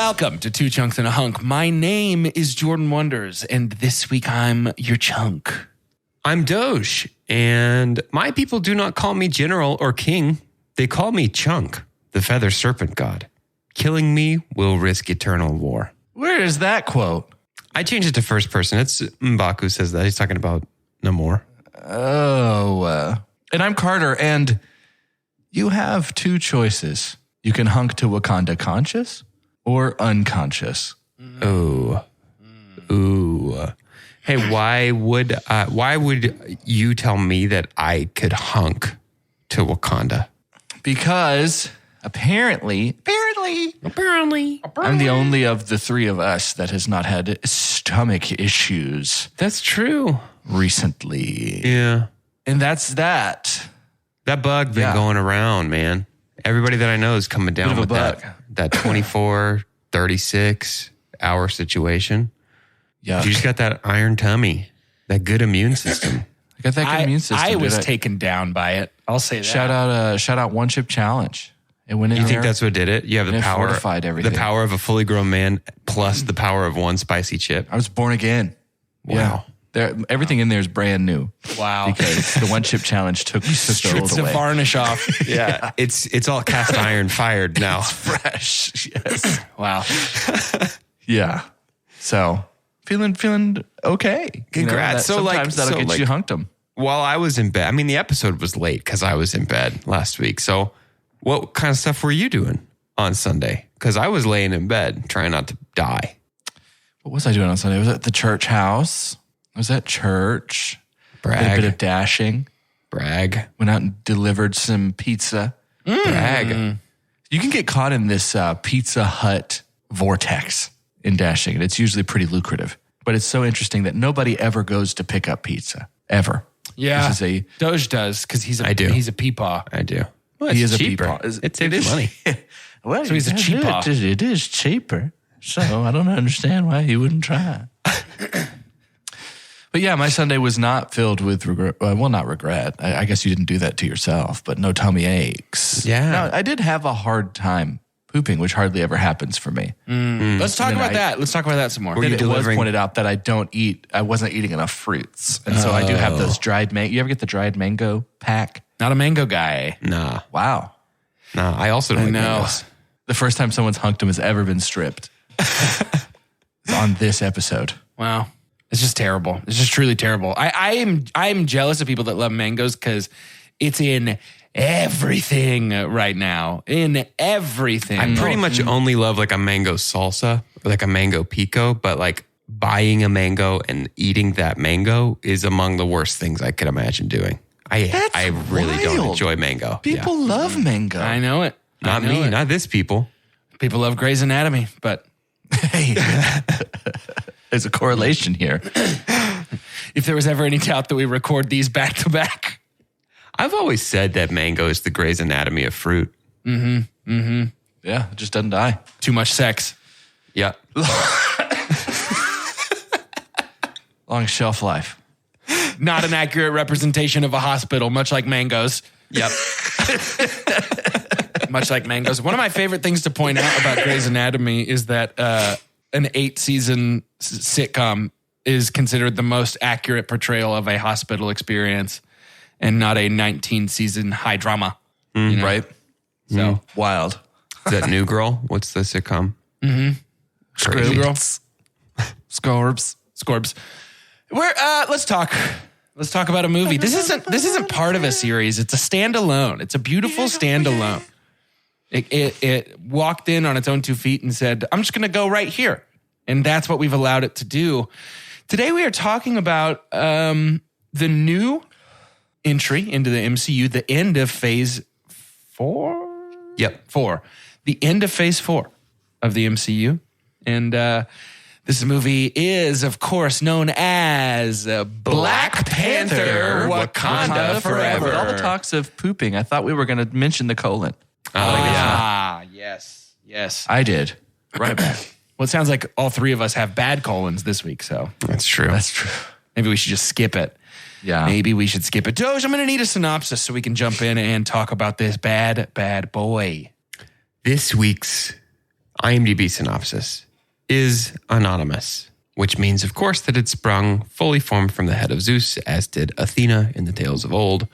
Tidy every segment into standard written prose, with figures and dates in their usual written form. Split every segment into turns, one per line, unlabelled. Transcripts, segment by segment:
Welcome to Two Chunks and a Hunk. My name is Jordan Wonders, and this week I'm your chunk.
I'm Doge, and my people do not call me general or king. They call me Chunk, the feather serpent god. Killing me will risk eternal war.
Where is that quote?
I changed it to first person. It's M'Baku says that. He's talking about Namor.
And I'm Carter, and you have two choices. You can hunk to Wakanda conscious or unconscious.
Ooh. Hey, why would you tell me that I could hunk to Wakanda?
Because apparently, I'm the only of the three of us that has not had stomach issues.
That's true.
Recently.
Yeah.
And that's that.
That bug been going around, man. Everybody that I know is coming down with that 24, 36 hour situation.
Yeah.
You just got that iron tummy, that good immune system.
I got that good immune system.
I was taken down by it. I'll say that.
Shout out One Chip Challenge. It went in
You think that's what did it? You have the power,
fortified everything.
The power of a fully grown man plus the power of one spicy chip.
I was born again.
Wow.
Yeah. Everything in there is brand new.
Wow.
Because the One Chip Challenge took the
strips
old
the
away.
Varnish off.
Yeah. It's all cast iron fired now.
It's fresh. Yes.
Wow.
Yeah. So feeling okay.
Congrats.
Sometimes that'll get you hunked them.
While I was in bed, I mean, the episode was late because I was in bed last week. So what kind of stuff were you doing on Sunday? Because I was laying in bed trying not to die.
What was I doing on Sunday? I was at the church house. I was at church.
Brag.
Did a bit of dashing.
Brag.
Went out and delivered some pizza.
Brag.
You can get caught in this Pizza Hut vortex in dashing, and it's usually pretty lucrative. But it's so interesting that nobody ever goes to pick up pizza, ever.
Yeah, Doge does because he's a peepaw.
I do. Well,
he is
cheaper.
a peepaw.
It is money.
Well,
so he's a cheapaw.
It is cheaper. So I don't understand why he wouldn't try. But yeah, my Sunday was not filled with regret. Well, not regret. I guess you didn't do that to yourself, but no tummy aches.
Yeah.
Now, I did have a hard time pooping, which hardly ever happens for me.
Let's talk about that. Let's talk about that some more.
It was pointed out that I wasn't eating enough fruits. And so I do have those dried mango. You ever get the dried mango pack?
Not a mango guy.
Nah.
Wow.
Nah, I also don't like mangoes.
The first time someone's hunked them has ever been stripped. It's on this episode.
Wow. It's just terrible. It's just truly terrible. I'm jealous of people that love mangoes because it's in everything right now. In everything.
I pretty much only love like a mango salsa or like a mango pico, but like buying a mango and eating that mango is among the worst things I could imagine doing. I really don't enjoy mango.
People love mango.
I know it.
Not me, not this people.
People love Grey's Anatomy, but
hey, there's a correlation here.
If there was ever any doubt that we record these back to back.
I've always said that mango is the Grey's Anatomy of fruit.
Yeah, it just doesn't die.
Too much sex.
Yeah.
Long shelf life.
Not an accurate representation of a hospital, much like mangoes.
Yep.
Much like mangoes. One of my favorite things to point out about Grey's Anatomy is that an 8-season sitcom is considered the most accurate portrayal of a hospital experience and not a 19-season high drama.
You know? Right?
So
wild.
Is that New Girl? What's the sitcom?
Screw Girl.
Scorbs.
Let's talk about a movie. This isn't part of a series. It's a standalone. It's a beautiful standalone. It walked in on its own 2 feet and said, I'm just going to go right here. And that's what we've allowed it to do. Today we are talking about the new entry into the MCU, the end of phase 4?
Yep.
4. The end of phase 4 of the MCU. And this movie is, of course, known as Black Panther, Wakanda Forever.
With all the talks of pooping, I thought we were going to mention the colon.
Yes.
I did. Right back.
Well, it sounds like all three of us have bad colons this week, so.
That's true.
That's true.
Maybe we should just skip it.
Yeah.
Maybe we should skip it. Doge, I'm going to need a synopsis so we can jump in and talk about this bad boy.
This week's IMDb synopsis is anonymous, which means, of course, that it sprung fully formed from the head of Zeus, as did Athena in the tales of old,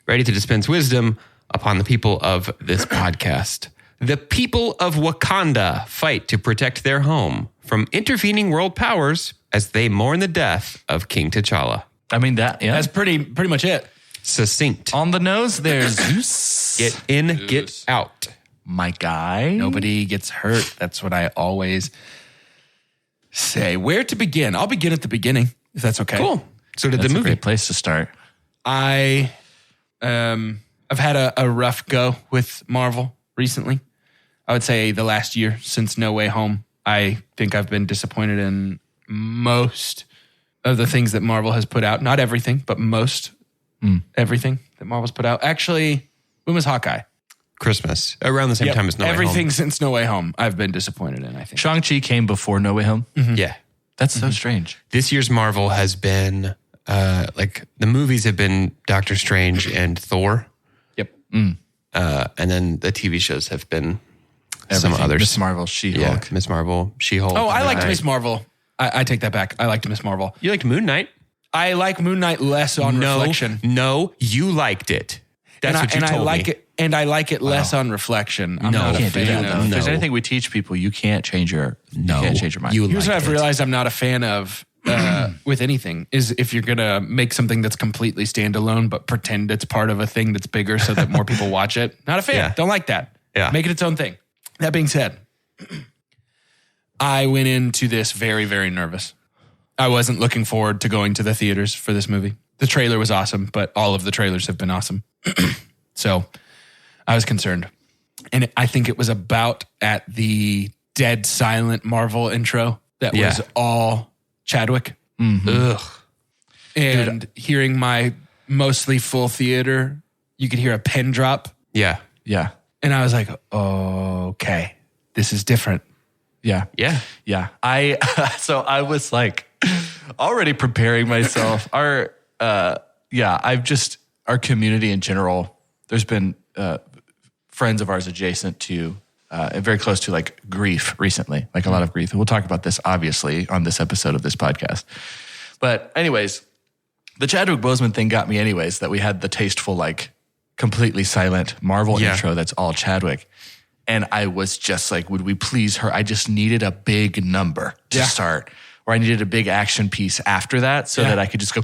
ready to dispense wisdom upon the people of this podcast. The people of Wakanda fight to protect their home from intervening world powers as they mourn the death of King T'Challa.
I mean,
That's pretty much it.
Succinct.
on the nose, there's Zeus.
Get in, get out.
My guy.
Nobody gets hurt. That's what I always say. Where to begin? I'll begin at the beginning, if that's okay.
Cool. So did
That's
the
a
movie.
great place to start.
I've had a rough go with Marvel recently. I would say the last year since No Way Home. I think I've been disappointed in most of the things that Marvel has put out. Not everything, but most everything that Marvel's put out. Actually, when was Hawkeye?
Christmas. Around the same time as No Way Home.
Everything since No Way Home, I've been disappointed in, I think.
Shang-Chi came before No Way Home.
Yeah.
That's so strange.
This year's Marvel has been, the movies have been Doctor Strange and Thor.
Yep.
And then the TV shows have been some
Everything.
others.
Miss Marvel, She-Hulk.
Yeah, Miss Marvel, She-Hulk.
Oh, I liked
Moon
Miss
Knight.
Marvel. I take that back. I liked Miss Marvel.
You liked Moon Knight?
I like Moon Knight less on reflection.
No, you liked it. That's what you told
I like
me.
it, and I like it less on reflection. I'm
No,
not
You
a
can't do
fan
that, though.
of.
If there's
No.
anything we teach people, you can't change your mind.
You
Here's what
liked
I've
it.
realized I'm not a fan of with anything is if you're going to make something that's completely standalone, but pretend it's part of a thing that's bigger so that more people watch it. Not a fan.
Yeah.
Don't like that.
Yeah.
Make it its own thing. That being said, I went into this very, very nervous. I wasn't looking forward to going to the theaters for this movie. The trailer was awesome, but all of the trailers have been awesome. So I was concerned. And I think it was about at the dead silent Marvel intro that was all Chadwick.
Ugh.
And hearing my mostly full theater, you could hear a pin drop.
Yeah.
Yeah.
And I was like, oh, okay, this is different.
Yeah.
Yeah.
Yeah. So I was like already preparing myself. Our community in general, there's been friends of ours adjacent to and very close to like grief recently, like a lot of grief. And we'll talk about this obviously on this episode of this podcast. But anyways, the Chadwick Boseman thing got me anyways, that we had the tasteful, like completely silent Marvel intro that's all Chadwick. And I was just like, would we please her? I just needed a big number to start, or I needed a big action piece after that so that I could just go,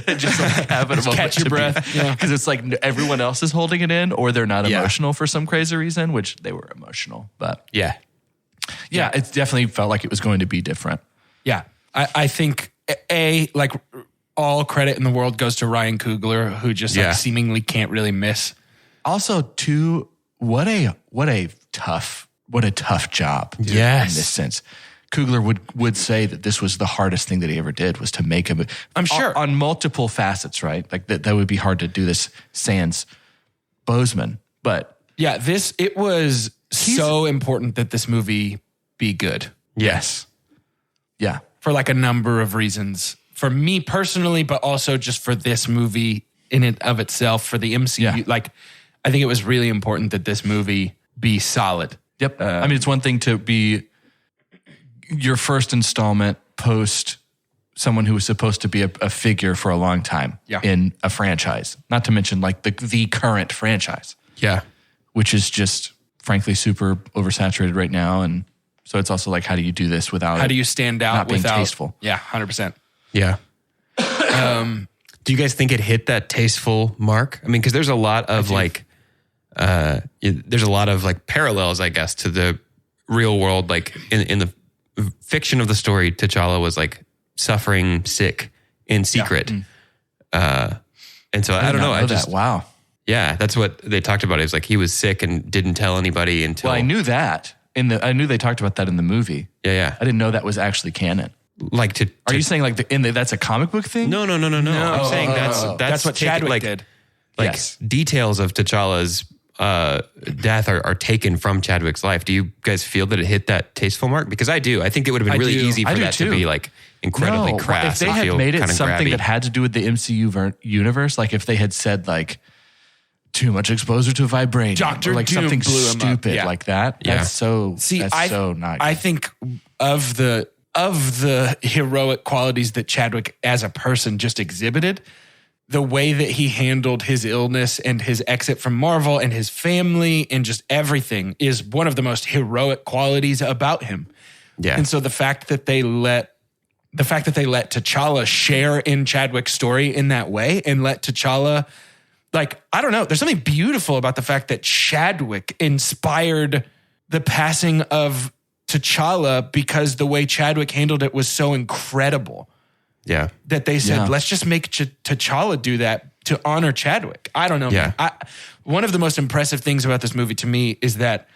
and just like have it a moment
catch your
to
breath.
Because it's like everyone else is holding it in, or they're not emotional for some crazy reason, which they were emotional. But
Yeah.
yeah, it definitely felt like it was going to be different.
Yeah. I think like all credit in the world goes to Ryan Coogler, who just like seemingly can't really miss.
Also, too, what a tough job. Dude,
Yes.
in this sense. Coogler would say that this was the hardest thing that he ever did, was to make a.
I'm sure.
on multiple facets, right? Like that would be hard to do this sans Boseman, but
Yeah, it was so important that this movie be good
Yes.
yeah,
for like a number of reasons. For me personally, but also just for this movie in and of itself, for the MCU.
Yeah.
Like, I think it was really important that this movie be solid.
yep. I mean, it's one thing to be your first installment post someone who was supposed to be a figure for a long time in a franchise, not to mention like the current franchise.
Yeah.
Which is just frankly super oversaturated right now. And so it's also like, how do you do this without
How do you stand out
not being
without
tasteful?
Yeah, 100%.
Yeah. Do you guys think it hit that tasteful mark? I mean, because there's a lot of there's a lot of like parallels, I guess, to the real world. Like in the fiction of the story, T'Challa was like suffering sick in secret. And so I don't know. I just,
wow.
yeah, that's what they talked about. It was like he was sick and didn't tell anybody until.
Well, I knew that I knew they talked about that in the movie.
Yeah.
I didn't know that was actually canon.
Like
Are you saying like that's a comic book thing?
No. I'm saying that's
what Chadwick did.
Like
Yes.
details of T'Challa's death are taken from Chadwick's life. Do you guys feel that it hit that tasteful mark? Because I do. I think it would have been really
do.
easy
I
for
do
that
too.
to be like incredibly
No,
crass.
if they
and
had
feel
made it
kinda
something
grabby.
that had to do with the MCU universe, like if they had said like too much exposure to vibranium.
Dr.
Or like
Doom
something
blew him up.
stupid
Yeah.
like that.
Yeah.
That's so not good.
I think of the heroic qualities that Chadwick as a person just exhibited, the way that he handled his illness and his exit from Marvel and his family and just everything is one of the most heroic qualities about him.
Yeah.
And so the fact that they let T'Challa share in Chadwick's story in that way and let T'Challa, like, I don't know, there's something beautiful about the fact that Chadwick inspired the passing of T'Challa because the way Chadwick handled it was so incredible
Yeah.
that they said,
Yeah.
let's just make T'Challa do that to honor Chadwick. I don't know.
Yeah.
Man. One of the most impressive things about this movie to me is that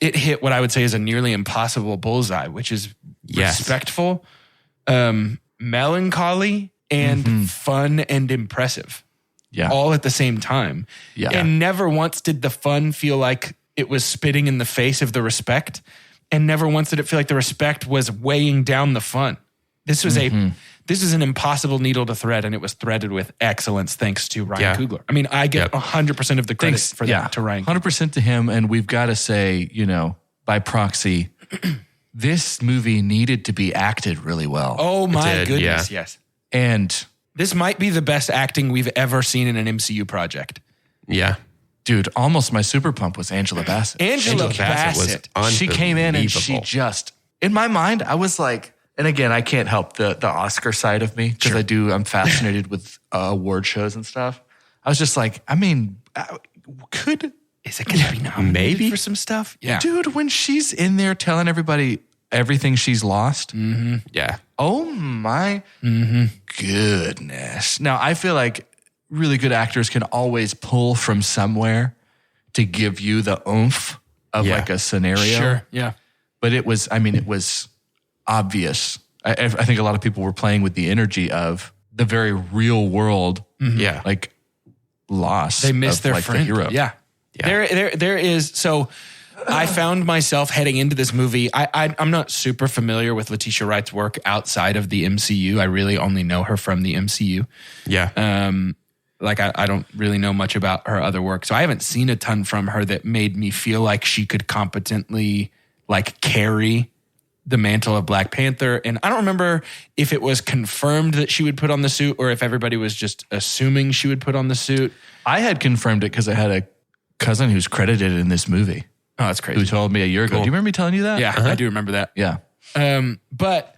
it hit what I would say is a nearly impossible bullseye, which is
Yes.
respectful, melancholy, and fun and impressive.
Yeah.
All at the same time.
Yeah.
And never once did the fun feel like it was spitting in the face of the respect. And never once did it feel like the respect was weighing down the fun. This was this is an impossible needle to thread, and it was threaded with excellence thanks to Ryan
Yeah.
Coogler. I mean, I get
Yep.
100% of the credit for that to Ryan.
100% to him. And we've got to say, by proxy, this movie needed to be acted really well.
Oh my
did,
goodness,
yeah.
yes.
And
This might be the best acting we've ever seen in an MCU project.
Yeah.
dude, almost my super pump was Angela Bassett.
Angela
was
Bassett.
She came in and she
unbelievable.
just, in my mind, I was like, and again, I can't help the Oscar side of me because I'm fascinated with award shows and stuff. I was just like, I mean,
Is it going to be nominated
Maybe.
for some stuff? Yeah.
dude, when she's in there telling everybody everything she's lost,
Yeah.
oh my goodness. Now, I feel like really good actors can always pull from somewhere to give you the oomph of
Yeah.
like a scenario.
Sure. Yeah.
But it was obvious. I think a lot of people were playing with the energy of the very real world,
Yeah.
like loss.
They miss
of,
their
like,
friend.
The hero.
Yeah.
Yeah.
There is. So I found myself heading into this movie. I'm not super familiar with Letitia Wright's work outside of the MCU. I really only know her from the MCU.
Yeah.
I don't really know much about her other work. So I haven't seen a ton from her that made me feel like she could competently like carry the mantle of Black Panther. And I don't remember if it was confirmed that she would put on the suit or if everybody was just assuming she would put on the suit.
I had confirmed it because I had a cousin who's credited in this movie
Oh, that's crazy.
who told me a year ago. Do you remember me telling you that?
Yeah, I do remember that.
Yeah.
But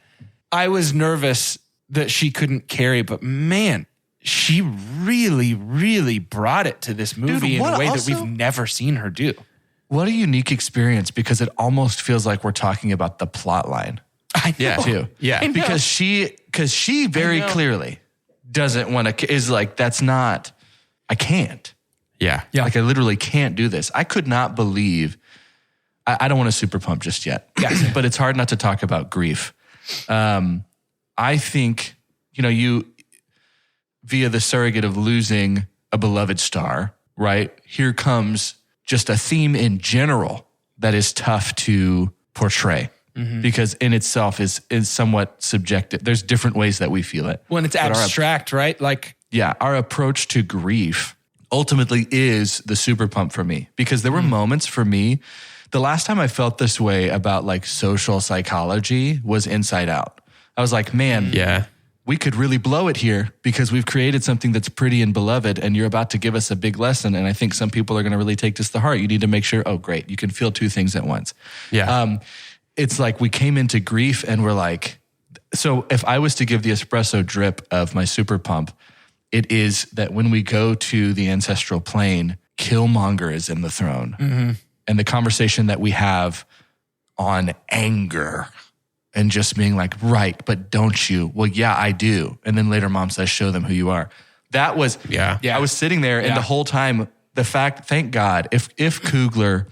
I was nervous that she couldn't carry, but man, she really, really brought it to this movie in
what
a way that
also-
we've never seen her do.
What a unique experience because it almost feels like we're talking about the plot line.
I know.
Yeah.
Too.
Yeah.
I know.
Because she very
know.
clearly doesn't want to, is like, that's not, I can't.
Yeah.
Yeah.
Like I literally can't do this. I could not believe, I don't want to super pump just yet, but it's hard not to talk about grief. I think, you, via the surrogate of losing a beloved star, right? Here comes just a theme in general that is tough to portray because in itself is somewhat subjective. There's different ways that we feel it.
When it's
But
abstract, right? Like,
our approach to grief ultimately is the super pump for me because there were moments for me. The last time I felt this way about like social psychology was Inside Out. I was like, man,
Yeah.
we could really blow it here because we've created something that's pretty and beloved and you're about to give us a big lesson. And I think some people are going to really take this to heart. You need to make sure, oh, great, you can feel two things at once.
Yeah.
It's like we came into grief and we're like, so if I was to give the espresso drip of my super pump, it is that when we go to the ancestral plane, Killmonger is in the throne. And the conversation that we have on anger and just being like, right, but don't you? Well, yeah, I do. And then later mom says, show them who you are. That was,
Yeah.
I was sitting there and the whole time, thank God, if Coogler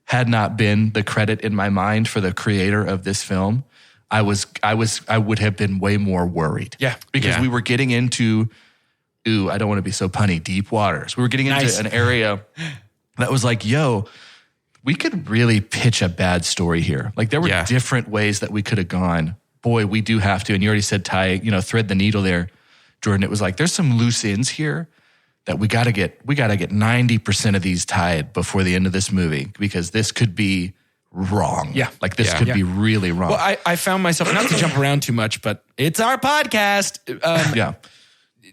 had not been the credit in my mind for the creator of this film, I would have been way more worried.
Yeah.
Because
Yeah.
we were getting into, I don't want to be so punny, deep waters. We were getting into an area that was like, yo, we could really pitch a bad story here. Like there were
Yeah.
different ways that we could have gone. Boy, we do have to. And you already said thread the needle there, Jordan. It was like, there's some loose ends here that we got to get 90% of these tied before the end of this movie, because this could be wrong.
Yeah.
Like this could be really wrong.
Well, I found myself, not to jump around too much, but it's our podcast.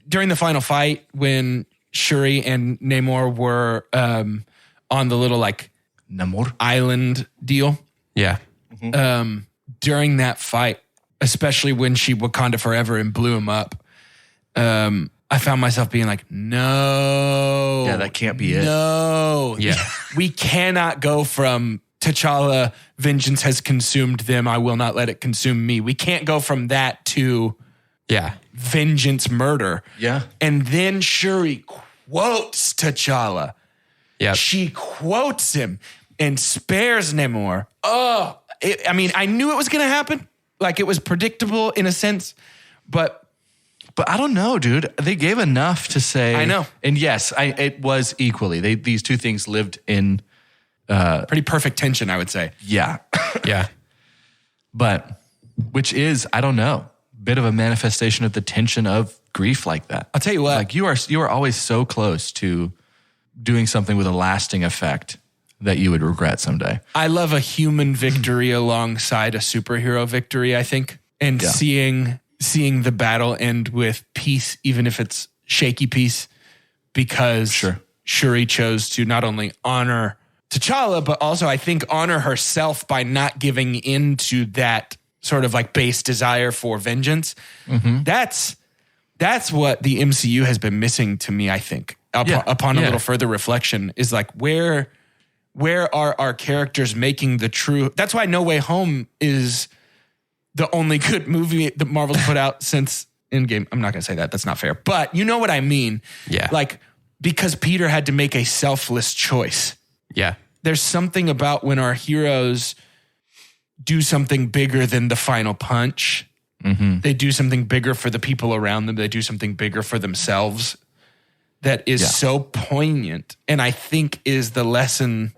During the final fight, when Shuri and Namor were on the little like
Namor
island deal.
Yeah.
During that fight, especially when she Wakanda Forever and blew him up, I found myself being like, no.
Yeah, that can't be it.
No.
Yeah.
We cannot go from T'Challa, vengeance has consumed them, I will not let it consume me. We can't go from that to vengeance murder.
Yeah.
And then Shuri quotes T'Challa.
Yeah.
She quotes him and spares Namor. Oh, I knew it was going to happen. Like, it was predictable in a sense, but
I don't know, dude. They gave enough to say.
I know.
And yes, it was equally. These two things lived in
pretty perfect tension, I would say.
Yeah.
Yeah.
But which is, I don't know, bit of a manifestation of the tension of grief like that.
I'll tell you what.
Like you are always so close to doing something with a lasting effect that you would regret someday.
I love a human victory alongside a superhero victory, I think. And seeing the battle end with peace, even if it's shaky peace, because Shuri chose to not only honor T'Challa, but also I think honor herself by not giving into that sort of like base desire for vengeance. Mm-hmm. That's what the MCU has been missing to me, I think. Upon a little further reflection, is like where are our characters making the true... That's why No Way Home is the only good movie that Marvel's put out since Endgame. I'm not going to say that. That's not fair. But you know what I mean.
Yeah.
Like, because Peter had to make a selfless choice.
Yeah.
There's something about when our heroes do something bigger than the final punch. Mm-hmm. They do something bigger for the people around them. They do something bigger for themselves. That is so poignant. And I think is the lesson,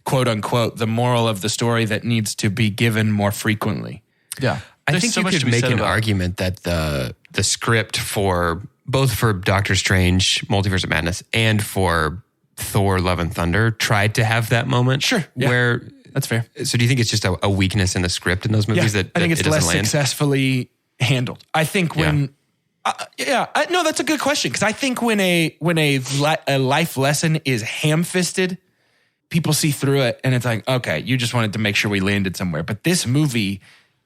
quote unquote, the moral of the story that needs to be given more frequently.
Yeah.
I think you could make an argument that the script for both for Doctor Strange, Multiverse of Madness, and for Thor, Love and Thunder tried to have that moment.
Sure. Yeah.
Where
that's fair.
So do you think it's just a weakness in the script in those movies that
I think
it
it's
doesn't
less
land?
successfully handled. I think when... no, that's a good question, because I think when a life lesson is ham-fisted, people see through it and it's like, okay, you just wanted to make sure we landed somewhere. But this movie,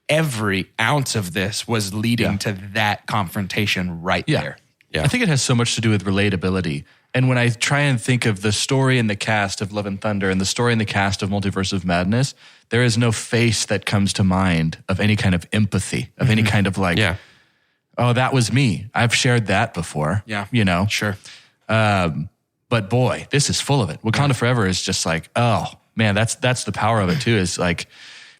every ounce of this was leading to that confrontation there.
Yeah. I think it has so much to do with relatability. And when I try and think of the story and the cast of Love and Thunder and the story and the cast of Multiverse of Madness, there is no face that comes to mind of any kind of empathy, of any kind of like... Oh, that was me. I've shared that before.
Yeah.
You know?
Sure.
But boy, this is full of it. Wakanda Forever is just like, oh, man, that's the power of it too, is like,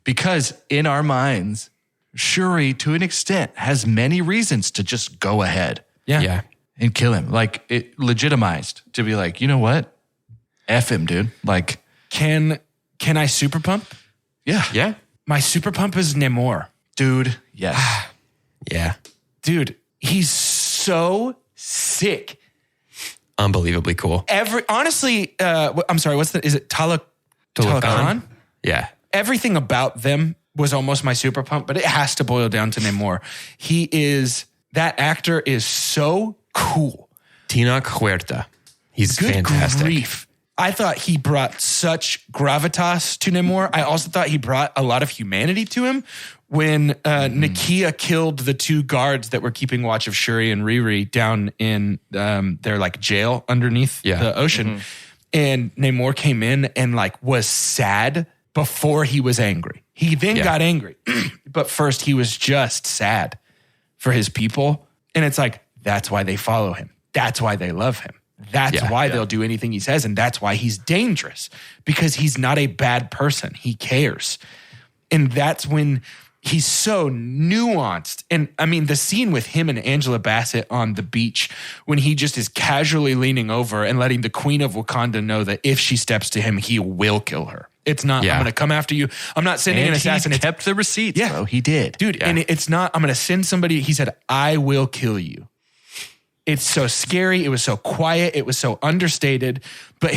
because in our minds, Shuri, to an extent, has many reasons to just go ahead.
Yeah.
And kill him. Like, it legitimized to be like, you know what? F him, dude. Like,
Can I super pump?
Yeah.
Yeah.
My super pump is Namor.
Dude, yes.
Yeah.
Dude, he's so sick.
Unbelievably cool.
Honestly, I'm sorry, is it Talokan?
Yeah.
Everything about them was almost my super pump, but it has to boil down to Namor. That actor is so cool.
Tinoch Huerta. He's fantastic.
Good grief. I thought he brought such gravitas to Namor. I also thought he brought a lot of humanity to him. When Nakia killed the two guards that were keeping watch of Shuri and Riri down in their like jail underneath the ocean, and Namor came in and like was sad before he was angry. He then got angry, but first he was just sad for his people, and it's like that's why they follow him. That's why they love him. That's why they'll do anything he says, and that's why he's dangerous, because he's not a bad person. He cares, and that's when. He's so nuanced. And I mean, the scene with him and Angela Bassett on the beach when he just is casually leaning over and letting the Queen of Wakanda know that if she steps to him, he will kill her. It's not, I'm going to come after you. I'm not sending an assassin.
He kept the receipts, bro. He did.
Dude, and it's not, I'm going to send somebody. He said, I will kill you. It's so scary. It was so quiet. It was so understated. But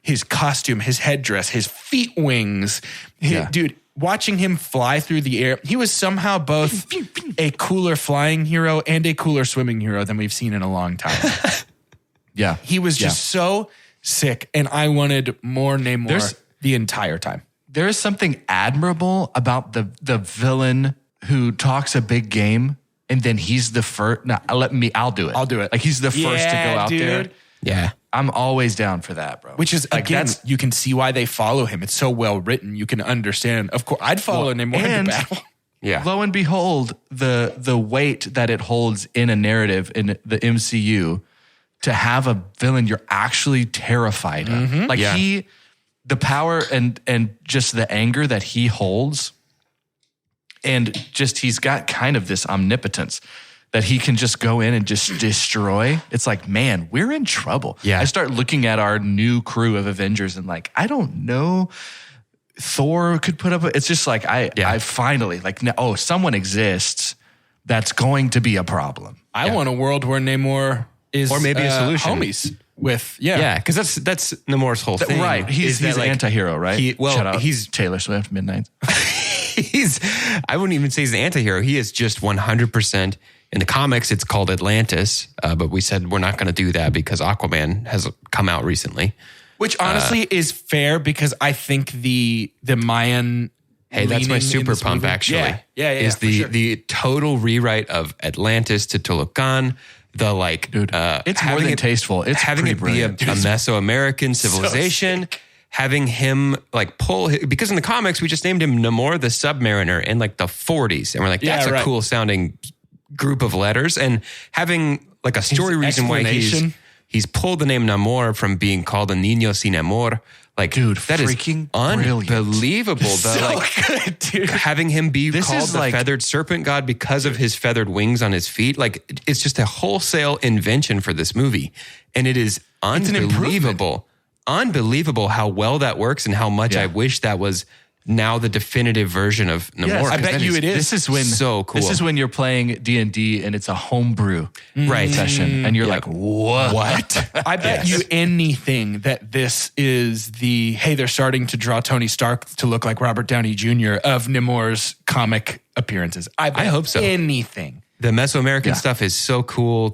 his costume, his headdress, his feet wings, dude, watching him fly through the air, he was somehow both a cooler flying hero and a cooler swimming hero than we've seen in a long time.
Yeah.
He was just so sick, and I wanted more Namor the entire time.
There is something admirable about the villain who talks a big game, and then he's the first. No, I'll do it.
I'll do it.
Like he's the first to go out there.
Yeah.
I'm always down for that, bro.
Which is,
like,
again, you can see why they follow him. It's so well written. You can understand. Of course, I'd follow Namor into battle.
Yeah.
Lo and behold, the weight that it holds in a narrative in the MCU to have a villain you're actually terrified of. Like the power and just the anger that he holds, and just he's got kind of this omnipotence that he can just go in and just destroy. It's like, man, we're in trouble.
Yeah.
I start looking at our new crew of Avengers and like, I don't know. Thor could put up. It's just like, I finally like, someone exists that's going to be a problem.
I want a world where Namor is,
or maybe a solution.
Homies with,
because that's Namor's whole thing.
Right. He's an anti-hero, right? Shout out
he's
Taylor Swift, Midnight.
I wouldn't even say he's an anti-hero. He is just 100%. In the comics, it's called Atlantis, but we said we're not going to do that because Aquaman has come out recently.
Which honestly is fair because I think the Mayan.
Hey, that's my super pump, actually.
Yeah.
Is the total rewrite of Atlantis to Talokan. The like,
it's more than tasteful. It's
having it be a Mesoamerican civilization. Having him like because in the comics we just named him Namor the Submariner in like the 40s, and we're like, that's a cool sounding group of letters, and having like a story reason why he's pulled the name Namor from being called a Niño Sin Amor. Like, dude, that is unbelievable.
Good, dude.
Having him be called the feathered serpent god because of his feathered wings on his feet. Like, it's just a wholesale invention for this movie. And it is unbelievable. Unbelievable how well that works and how much I wish that was now the definitive version of Namor.
Yes, I bet you it is.
This is when
so cool.
This is when you're playing D&D and it's a homebrew session, and you're like, what?
I bet you anything that this is they're starting to draw Tony Stark to look like Robert Downey Jr. of Namor's comic appearances. I hope so. Anything.
The Mesoamerican stuff is so cool.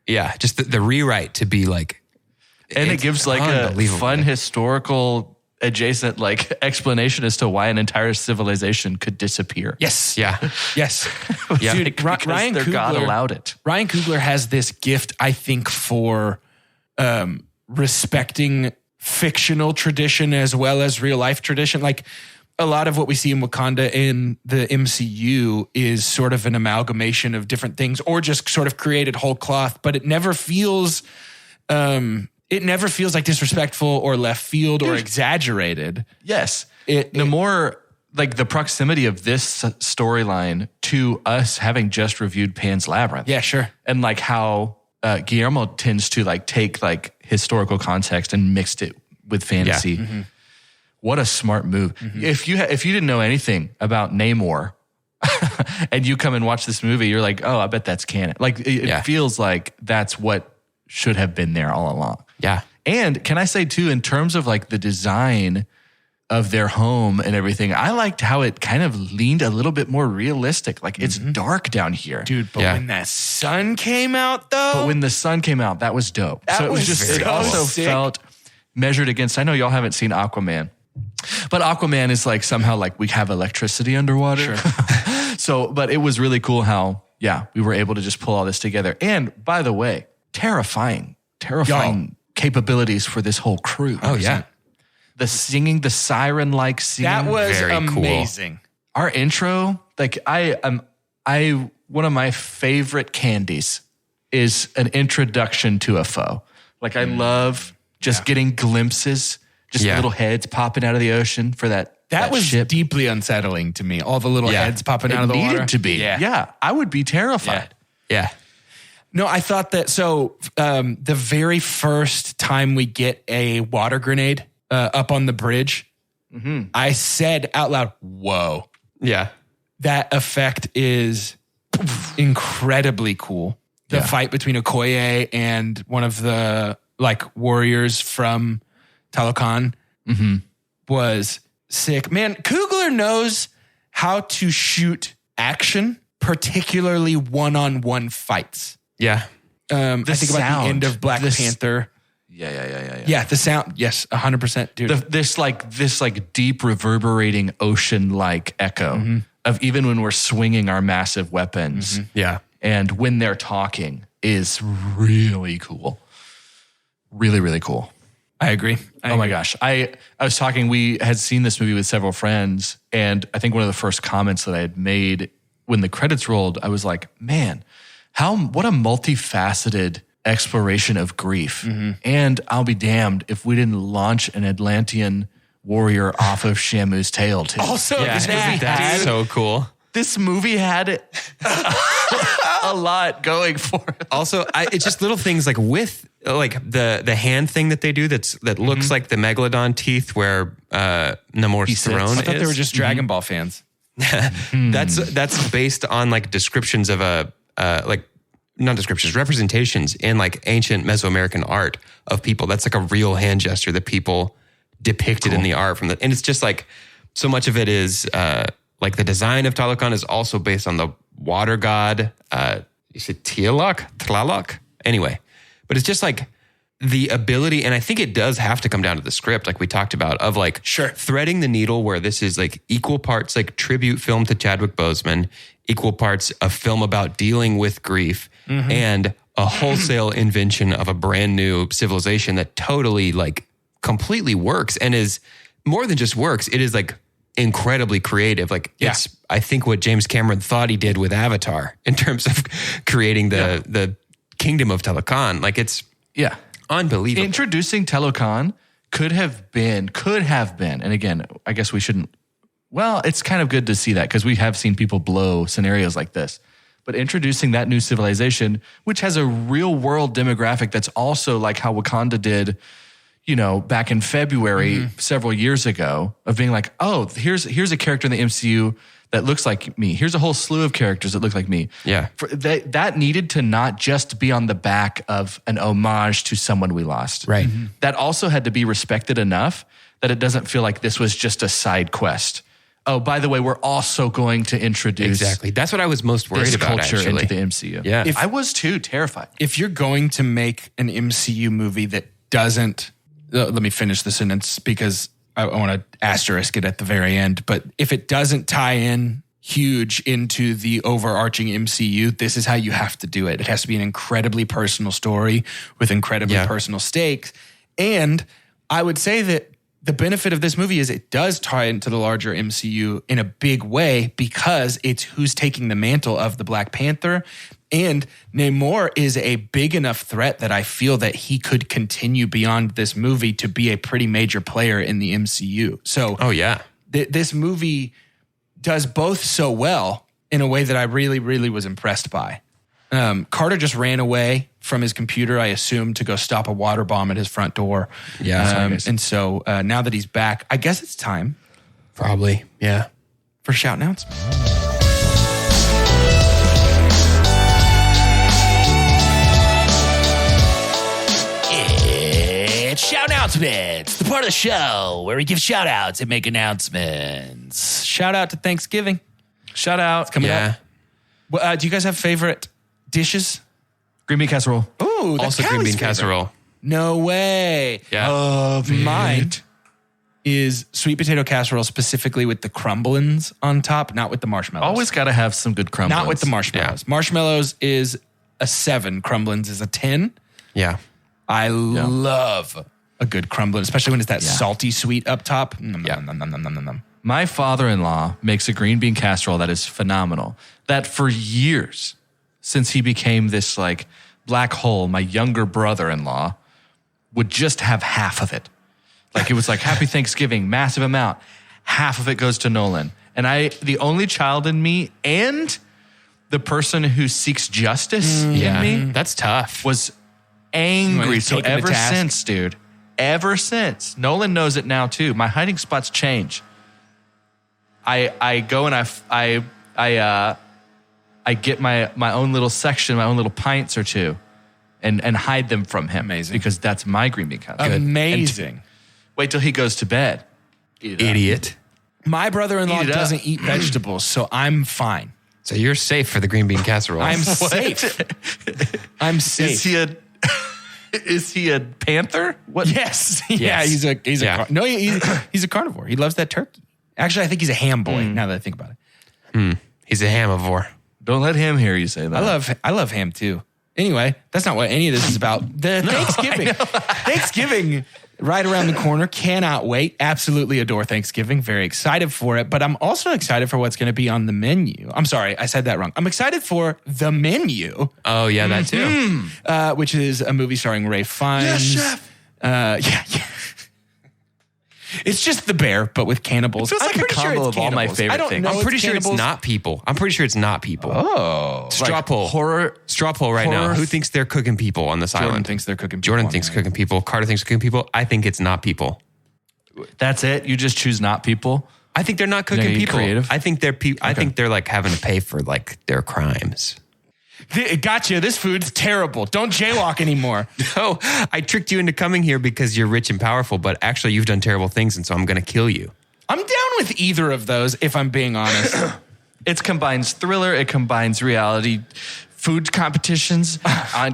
Just the rewrite to be like,
and it gives like a fun historical adjacent like explanation as to why an entire civilization could disappear.
Yes.
Yeah.
Yes.
Yeah.
Dude, Ryan Coogler,
God allowed it.
Ryan Coogler has this gift, I think, for respecting fictional tradition as well as real life tradition. Like a lot of what we see in Wakanda in the MCU is sort of an amalgamation of different things or just sort of created whole cloth, but it never feels like disrespectful or left field or exaggerated.
Yes. The more like the proximity of this storyline to us having just reviewed Pan's Labyrinth.
Yeah, sure.
And like how Guillermo tends to like take like historical context and mixed it with fantasy. Yeah. Mm-hmm. What a smart move. Mm-hmm. If you didn't know anything about Namor and you come and watch this movie, you're like, oh, I bet that's canon. Like it feels like that's what should have been there all along.
Yeah.
And can I say too, in terms of like the design of their home and everything, I liked how it kind of leaned a little bit more realistic. Like it's dark down here.
Dude, but when that sun came out though.
But when the sun came out, that was dope.
That
it was just, it also felt measured against, I know y'all haven't seen Aquaman, but Aquaman is like somehow like we have electricity underwater. Sure. But it was really cool how, we were able to just pull all this together. And by the way, terrifying capabilities for this whole crew.
Oh, yeah.
The singing, the siren-like singing.
That was
very
amazing.
Cool.
Our intro, like one of my favorite candies is an introduction to a foe. Like I love just getting glimpses, just little heads popping out of the ocean for that
was
ship.
Deeply unsettling to me. All the little heads popping out of the water.
It needed to be. Yeah. I would be terrified.
Yeah.
No, I thought that. So the very first time we get a water grenade up on the bridge, I said out loud, whoa.
Yeah.
That effect is incredibly cool. The fight between Okoye and one of the like warriors from Talokan was sick. Man, Coogler knows how to shoot action, particularly one-on-one fights.
Yeah.
I think about the end of Black Panther.
Yeah.
Yeah, the sound. Yes, 100%, dude.
This deep reverberating ocean like echo of even when we're swinging our massive weapons.
Yeah.
And when they're talking is really cool. Really, really cool.
I agree.
Oh my gosh. I was talking, we had seen this movie with several friends, and I think one of the first comments that I had made when the credits rolled, I was like, man, what a multifaceted exploration of grief. And I'll be damned if we didn't launch an Atlantean warrior off of Shamu's tail too.
Also,
That's so cool.
This movie had a lot going for it.
Also, it's just little things like with like the hand thing that they do that looks like the megalodon teeth where Namor's throne.
I thought they were just Dragon Ball fans.
That's based on like descriptions of not descriptions, representations in like ancient Mesoamerican art of people. That's like a real hand gesture that people depicted in the art and it's just like so much of it is like the design of Talokan is also based on the water god. Is it Tlaloc? Anyway, but it's just like the ability, and I think it does have to come down to the script, like we talked about, of like threading the needle where this is like equal parts like tribute film to Chadwick Boseman, equal parts a film about dealing with grief, and a wholesale invention of a brand new civilization that totally like completely works and is more than just works. It is like incredibly creative. Like it's, I think what James Cameron thought he did with Avatar in terms of creating the kingdom of Talokan. Like it's unbelievable.
Introducing Talokan could have been, and again, I guess we shouldn't, well, it's kind of good to see that because we have seen people blow scenarios like this. But introducing that new civilization, which has a real world demographic that's also like how Wakanda did, you know, back in February several years ago, of being like, oh, here's a character in the MCU that looks like me. Here's a whole slew of characters that look like me.
Yeah.
That needed to not just be on the back of an homage to someone we lost.
Right.
That also had to be respected enough that it doesn't feel like this was just a side quest. Oh, by the way, we're also going to introduce
That's what I was most worried
this
about
culture
actually.
into the MCU.
Yeah.
I was too terrified.
If you're going to make an MCU movie that doesn't, let me finish the sentence because I want to asterisk it at the very end. But if it doesn't tie in huge into the overarching MCU, this is how you have to do it. It has to be an incredibly personal story with incredibly personal stakes. And I would say that the benefit of this movie is it does tie into the larger MCU in a big way because it's who's taking the mantle of the Black Panther. And Namor is a big enough threat that I feel that he could continue beyond this movie to be a pretty major player in the MCU. So, this movie does both so well in a way that I really, really was impressed by. Carter just ran away from his computer, I assume, to go stop a water bomb at his front door.
Yeah.
And so now that he's back, I guess it's time.
Probably. Yeah.
For shout announcements.
It's shout announcements, the part of the show where we give shout outs and make announcements.
Shout out to Thanksgiving.
Shout out.
Coming up. Well, do you guys have favorite dishes?
Green bean casserole.
Ooh, that's
Also green
Callie's
bean
favorite.
casserole.
No way.
Yeah.
Mine is sweet potato casserole, specifically with the crumblins on top, not with the marshmallows.
Always got to have some good crumblins.
Not with the marshmallows.
Yeah.
Marshmallows is a 7. Crumblins is a 10.
Yeah.
I love a good crumblin, especially when it's that salty sweet up top. Nom, nom, nom, nom, nom, nom, nom.
My father-in-law makes a green bean casserole that is phenomenal. That for years, since he became this like black hole, my younger brother-in-law would just have half of it. Like it was like Happy Thanksgiving, massive amount. Half of it goes to Nolan. And the only child in me and the person who seeks justice in me
That's tough.
was angry. So
taken to
ever
task.
since, dude, ever since, Nolan knows it now too. My hiding spots change. I go and I I get my own little section, my own little pints or two, and hide them from him.
Amazing.
Because that's my green bean casserole.
Amazing.
Wait till he goes to bed.
Idiot.
My brother-in-law
Eat it up.
doesn't eat vegetables, so I'm fine.
So you're safe for the green bean casserole.
I'm safe. I'm safe.
Is he a panther? What?
Yes. Yeah,
Yes.
he's
Yeah.
he's a carnivore. He loves that turkey. Actually, I think he's a ham boy now that I think about it.
He's a hamivore.
Don't let him hear you say that.
I love ham too. Anyway, that's not what any of this is about. The Thanksgiving right around the corner. Cannot wait. Absolutely adore Thanksgiving. Very excited for it. But I'm also excited for what's going to be on the menu. I'm sorry, I said that wrong. I'm excited for the menu,
Oh, yeah, that too.
which is a movie starring Ray Fiennes.
Yes, chef.
Yeah. It's just the bear, but with cannibals.
It feels like a
pretty
combo
it's
of all my
cannibals.
favorite
I don't
things.
know
I'm pretty sure it's
cannibals.
not people. I'm pretty sure it's not people.
Oh.
Straw poll.
Horror.
Straw poll right now.
horror-
Who thinks they're cooking people on this
Jordan
island?
thinks they're cooking.
Jordan
people
thinks
on
cooking people. Carter thinks cooking people. I think it's not people.
That's it. You just choose not people.
I think they're not cooking
You're
people.
creative?
I think they're I think they're like having to pay for like their crimes.
Gotcha. This food's terrible. Don't jaywalk anymore.
No, I tricked you into coming here because you're rich and powerful, but actually you've done terrible things, and so I'm going to kill you.
I'm down with either of those, if I'm being honest.
It combines thriller. It combines reality, food competitions.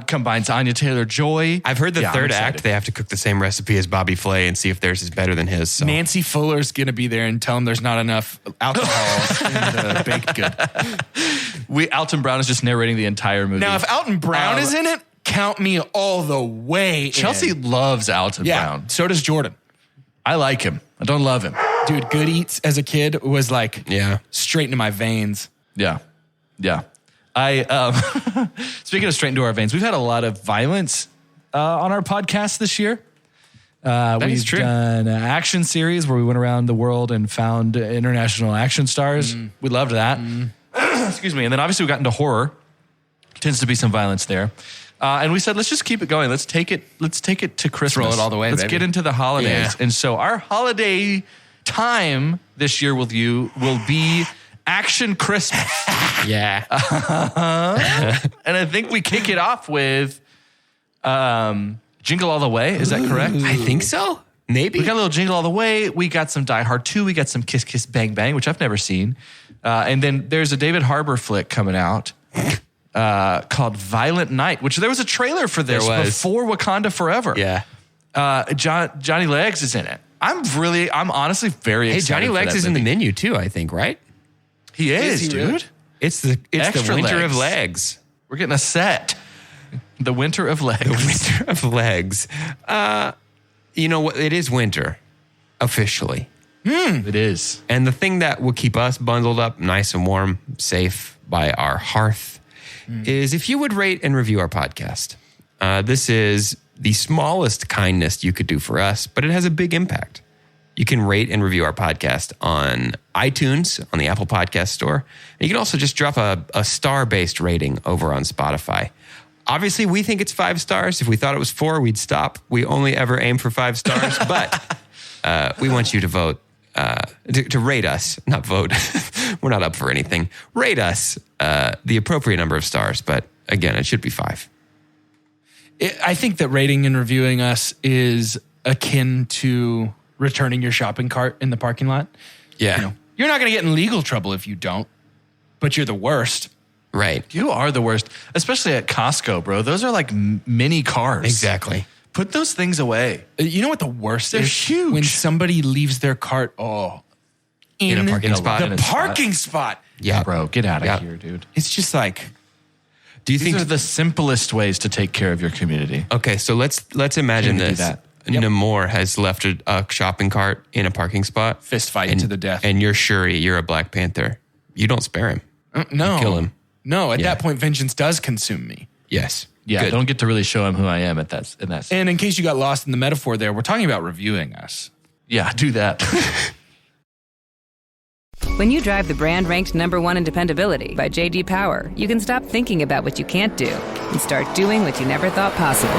Combines Anya Taylor-Joy.
I've heard the
Yeah, I'm
third
excited.
act, they have to cook the same recipe as Bobby Flay and see if theirs is better than his. So.
Nancy Fuller's going to be there and tell him there's not enough alcohol in the baked good.
Alton Brown is just narrating the entire movie.
Now, if Alton Brown is in it, count me all the way
Chelsea
in.
loves Alton
Yeah,
Brown.
so does Jordan.
I like him. I don't love him.
Dude, Good Eats as a kid was like
Yeah.
straight into my veins.
Yeah. I speaking of straight into our veins, we've had a lot of violence on our podcast this year.
is
We've
true.
done an action series where we went around the world and found international action stars. We loved that. Excuse me. And then obviously we got into horror. Tends to be some violence there. And we said, let's just keep it going. Let's take it to Christmas.
roll it all the way,
Let's
baby.
get into the holidays.
Yeah.
And so our holiday time this year with you will be Action Christmas.
Yeah.
And I think we kick it off with Jingle All the Way. Is that correct?
I think so. Maybe.
We got a little Jingle All the Way. We got some Die Hard 2. We got some Kiss Kiss Bang Bang, which I've never seen. And then there's a David Harbour flick coming out called Violent Night, which there was a trailer for this
There was.
before Wakanda Forever.
Yeah.
Johnny Legs is in it. I'm honestly very
Hey,
excited.
Johnny
for
Legs
that
is in the
movie.
menu too, I think, right?
He is,
he
dude.
really?
It's the
Extra
winter
legs.
of legs.
We're getting a set. The Winter of Legs.
Winter of legs. You know what? It is winter, officially.
It is.
And the thing that will keep us bundled up nice and warm, safe by our hearth is if you would rate and review our podcast. This is the smallest kindness you could do for us, but it has a big impact. You can rate and review our podcast on iTunes, on the Apple Podcast Store. And you can also just drop a star-based rating over on Spotify. Obviously, we think it's 5 stars. If we thought it was 4, we'd stop. We only ever aim for 5 stars, but we want you to vote, to rate us, not vote. We're not up for anything. Rate us the appropriate number of stars, but again, it should be 5.
I think that rating and reviewing us is akin to returning your shopping cart in the parking lot.
Yeah,
You know, you're not going to get in legal trouble if you don't, but you're the worst.
right.
You are the worst, especially at Costco, bro. Those are like mini cars.
Exactly.
Put those things away.
You know what the worst
They're
is?
huge.
When somebody leaves their cart, in
a parking spot.
The parking spot.
Yeah,
Bro, get out of
Yeah.
here, dude.
It's just like,
Do you
These
think?
are the simplest ways to take care of your community.
Okay, so let's imagine
Can't even do
this.
that.
Namor has left a shopping cart in a parking spot.
fist fight
and,
to the death.
And you're Shuri, you're a Black Panther. You don't spare him.
No.
kill him.
No, at
Yeah.
that point, vengeance does consume me.
Yes.
Yeah,
Good.
don't get to really show him who I am in that.
And in case you got lost in the metaphor there, we're talking about reviewing us.
Yeah, do that.
When you drive the brand ranked #1 in dependability by J.D. Power, you can stop thinking about what you can't do and start doing what you never thought possible.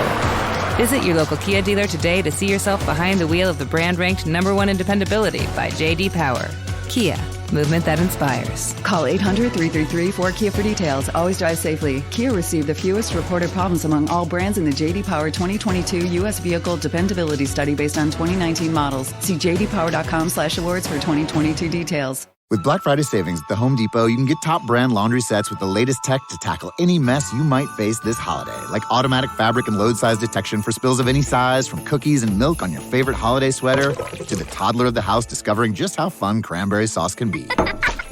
Visit your local Kia dealer today to see yourself behind the wheel of the brand ranked #1 in dependability by J.D. Power. Kia, Movement that inspires.
Call 800-333-4KIA for details. Always drive safely. Kia received the fewest reported problems among all brands in the J.D. Power 2022 U.S. Vehicle Dependability Study based on 2019 models. See jdpower.com/awards for 2022 details.
With Black Friday savings at the Home Depot, you can get top brand laundry sets with the latest tech to tackle any mess you might face this holiday, like automatic fabric and load size detection for spills of any size, from cookies and milk on your favorite holiday sweater to the toddler of the house discovering just how fun cranberry sauce can be.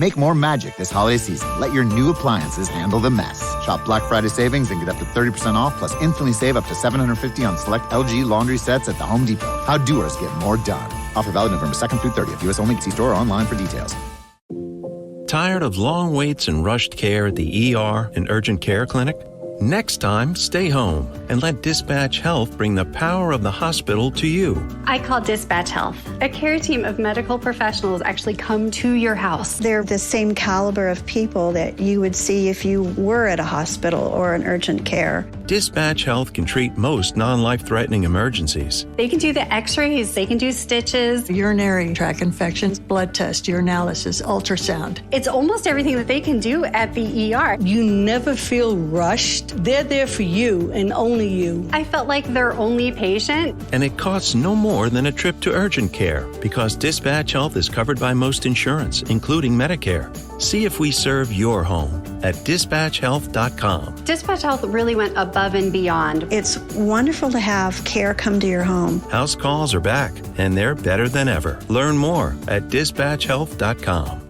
Make more magic this holiday season. Let your new appliances handle the mess. Shop Black Friday savings and get up to 30% off, plus instantly save up to $750 on select LG laundry sets at the Home Depot. How doers get more done. Offer valid November 2nd through 30th. U.S. only. See store or online for details.
Tired of long waits and rushed care at the ER and urgent care clinic? Next time, stay home and let Dispatch Health bring the power of the hospital to you.
I call Dispatch Health. A care team of medical professionals actually come to your house.
They're the same caliber of people that you would see if you were at a hospital or an urgent care.
Dispatch Health can treat most non-life-threatening emergencies.
They can do the x-rays, they can do stitches,
urinary tract infections, blood test, urinalysis, ultrasound.
It's almost everything that they can do at the ER.
You never feel rushed. They're there for you and only you.
I felt like their only patient.
And it costs no more than a trip to urgent care because Dispatch Health is covered by most insurance, including Medicare. See if we serve your home at dispatchhealth.com.
Dispatch Health really went above and beyond.
It's wonderful to have care come to your home.
House calls are back, and they're better than ever. Learn more at dispatchhealth.com.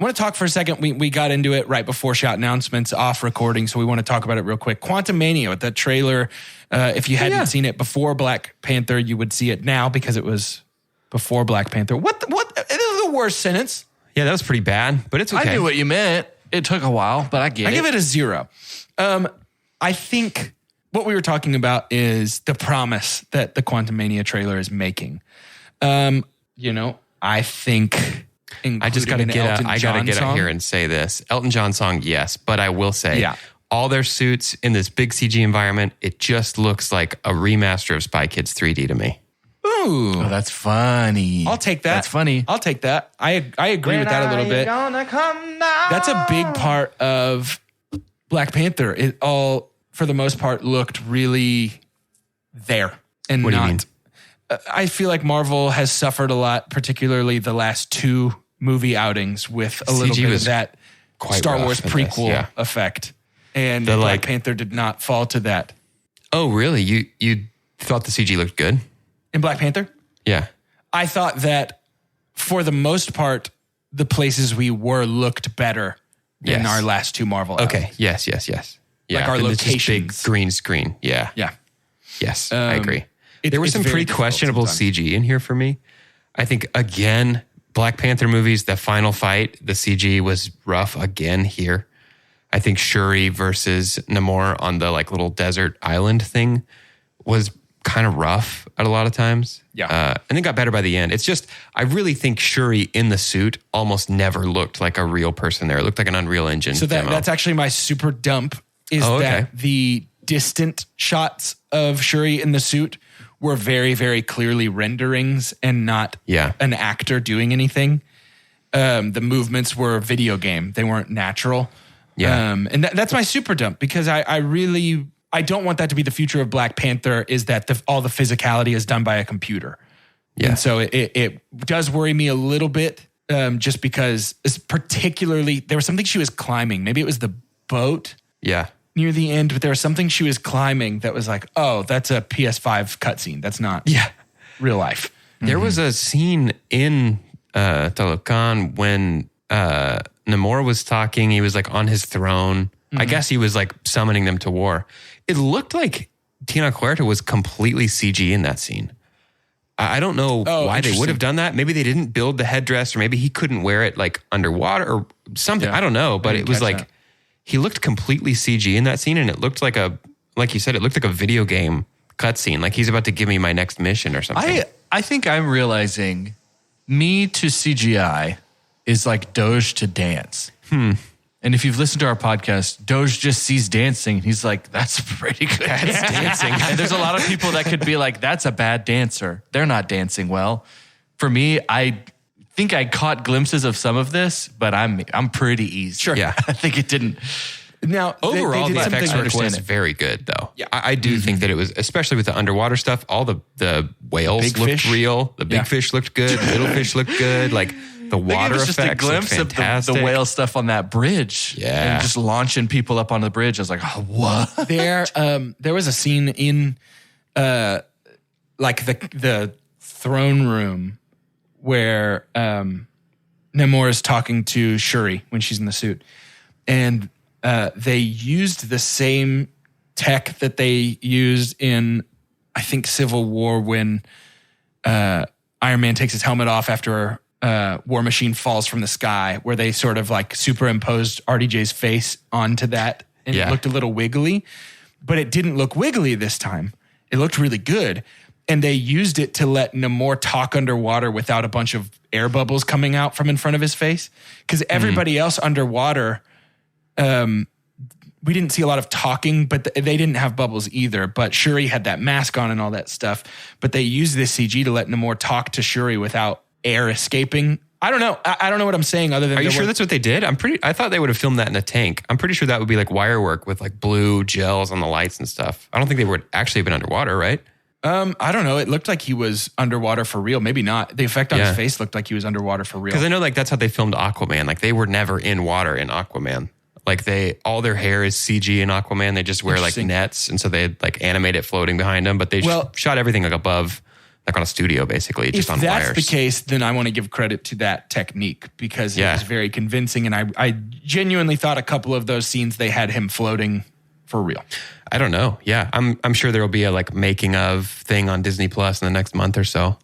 I want to talk for a second. We got into it right before shout announcements off recording, so we want to talk about it real quick. Quantumania with that trailer. If you hadn't seen it before Black Panther, you would see it now because it was before Black Panther. What? It is the worst sentence.
Yeah, that was pretty bad, but it's okay.
I knew what you meant. It took a while, but I get it.
I give it a 0. I think what we were talking about is the promise that the Quantumania trailer is making. I think...
I just got to get out here and say this. Elton John song, yes, but I will say, all their suits in this big CG environment, it just looks like a remaster of Spy Kids 3D to me.
Ooh,
oh, that's funny.
I'll take that.
That's funny.
I'll take that. I agree with that a little bit. That's a big part of Black Panther. It all, for the most part, looked really there and
what
not.
Do you mean?
I feel like Marvel has suffered a lot, particularly the last 2 movie outings, with a little bit of that Star Wars prequel effect. And Black Panther did not fall to that.
Oh, really? You thought the CG looked good?
In Black Panther?
Yeah.
I thought that for the most part, the places we were looked better than our last 2 Marvel outings.
Yes. Yeah.
Like our locations.
Big green screen. Yeah.
Yeah.
Yes, I agree. There was some pretty questionable CG in here for me. I think, again, Black Panther movies, the final fight, the CG was rough again here. I think Shuri versus Namor on the little desert island thing was kind of rough at a lot of times.
Yeah.
And it got better by the end. It's just, I really think Shuri in the suit almost never looked like a real person there. It looked like an Unreal Engine
So
demo.
that's actually my super dump is that the distant shots of Shuri in the suit were very, very clearly renderings and not an actor doing anything. The movements were video game. They weren't natural.
Yeah.
And that's my super dump because I don't want that to be the future of Black Panther is that all the physicality is done by a computer. Yeah. And so it does worry me a little bit just because it's particularly, there was something she was climbing. Maybe it was the boat.
Yeah.
Near the end, but there was something she was climbing that was like, oh, that's a PS5 cutscene. That's not real life.
There was a scene in Talokan when Namor was talking. He was on his throne. I guess he was summoning them to war. It looked like Tina Huerta was completely CG in that scene. I don't know why they would have done that. Maybe they didn't build the headdress, or maybe he couldn't wear it underwater or something. I don't know, but it was he looked completely CG in that scene, and it looked like you said, it looked like a video game cutscene. Like he's about to give me my next mission or something.
I think I'm realizing me to CGI is like Doge to dance. And if you've listened to our podcast, Doge just sees dancing. He's like, that's pretty good dancing. And there's a lot of people that could be like, that's a bad dancer. They're not dancing well. For me, I think I caught glimpses of some of this, but I'm pretty easy.
Sure.
Yeah.
I think it didn't.
Now,
Overall,
they
the
did
effects
something-
work was very good, though.
Yeah.
I do think that it was, especially with the underwater stuff, all the whales
Big
looked
fish.
real. The big fish looked good. The little fish looked good. Like the
I think
water
it was just a
effects
glimpse
looked
of
fantastic.
the whale stuff on that bridge.
Yeah.
And just launching people up on the bridge. I was like, oh, what?
There was a scene in like the throne room where Namor is talking to Shuri when she's in the suit. And they used the same tech that they used in, I think, Civil War when Iron Man takes his helmet off after War Machine falls from the sky, where they sort of like superimposed RDJ's face onto that and it looked a little wiggly. But it didn't look wiggly this time. It looked really good. And they used it to let Namor talk underwater without a bunch of air bubbles coming out from in front of his face. Because everybody else underwater, we didn't see a lot of talking, but they didn't have bubbles either. But Shuri had that mask on and all that stuff. But they used this CG to let Namor talk to Shuri without air escaping. I don't know. I don't know what I'm saying other than...
Are you sure that's what they did? I thought they would have filmed that in a tank. I'm pretty sure that would be like wire work with like blue gels on the lights and stuff. I don't think they would actually have been underwater, right?
I don't know. It looked like he was underwater for real. Maybe not. The effect on his face looked like he was underwater for real.
Because I know like that's how they filmed Aquaman. Like they were never in water in Aquaman. Like all their hair is CG in Aquaman. They just wear like nets. And so they like animate it floating behind them. But they shot everything like above, like on a studio basically, just on wires.
If that's the case, then I want to give credit to that technique because it was very convincing. And I genuinely thought a couple of those scenes, they had him floating for real.
I don't know. Yeah. I'm sure there will be a like making of thing on Disney Plus in the next month or so.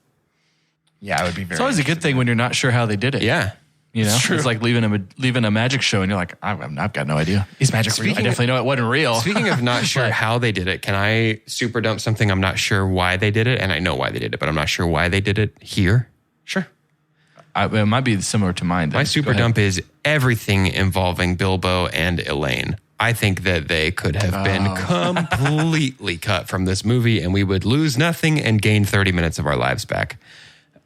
Yeah, it would be very...
It's always a good thing when you're not sure how they did it.
Yeah.
You know,
It's true.
it's like leaving a magic show and you're like, I've got no idea.
Is magic real?
I definitely know it wasn't real.
Speaking of not sure how they did it, can I super dump something? I'm not sure why they did it, and I know why they did it, but I'm not sure why they did it here.
Sure.
It might be similar to mine. Then.
My super dump is everything involving Bilbo and Elaine. I think that they could have been completely cut from this movie, and we would lose nothing and gain 30 minutes of our lives back.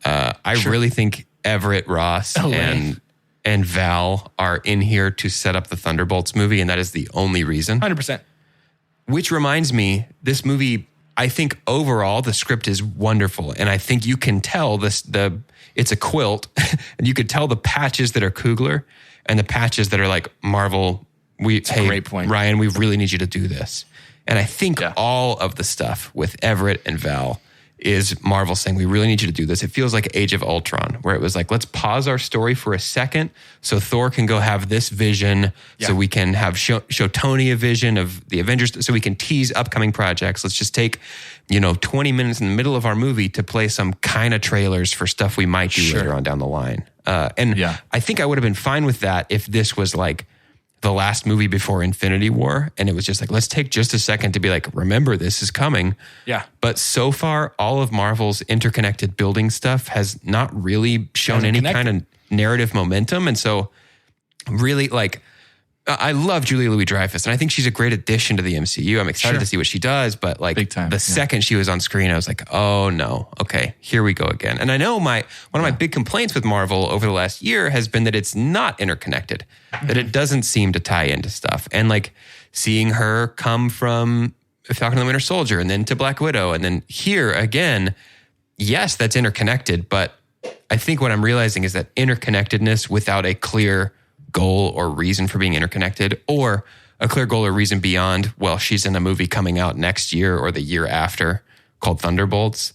I really think Everett Ross and Val are in here to set up the Thunderbolts movie, and that is the only reason.
100%.
Which reminds me, this movie, I think overall the script is wonderful, and I think you can tell it's a quilt, and you could tell the patches that are Coogler and the patches that are like Marvel.
Great point.
Ryan, we really need you to do this. And I think all of the stuff with Everett and Val is Marvel saying, we really need you to do this. It feels like Age of Ultron, where it was like, let's pause our story for a second so Thor can go have this vision, so we can show Tony a vision of the Avengers, so we can tease upcoming projects. Let's just take, 20 minutes in the middle of our movie to play some kind of trailers for stuff we might do later on down the line. I think I would have been fine with that if this was like the last movie before Infinity War. And it was just like, let's take just a second to be like, remember, this is coming.
Yeah.
But so far, all of Marvel's interconnected building stuff has not really shown any kind of narrative momentum. And so really like, I love Julia Louis-Dreyfus, and I think she's a great addition to the MCU. I'm excited to see what she does, but like the second she was on screen, I was like, oh no, okay, here we go again. And I know one of my big complaints with Marvel over the last year has been that it's not interconnected, that it doesn't seem to tie into stuff. And like seeing her come from Falcon and the Winter Soldier and then to Black Widow and then here again, yes, that's interconnected, but I think what I'm realizing is that interconnectedness without a clear goal or reason for being interconnected, or a clear goal or reason beyond, well, she's in a movie coming out next year or the year after called Thunderbolts,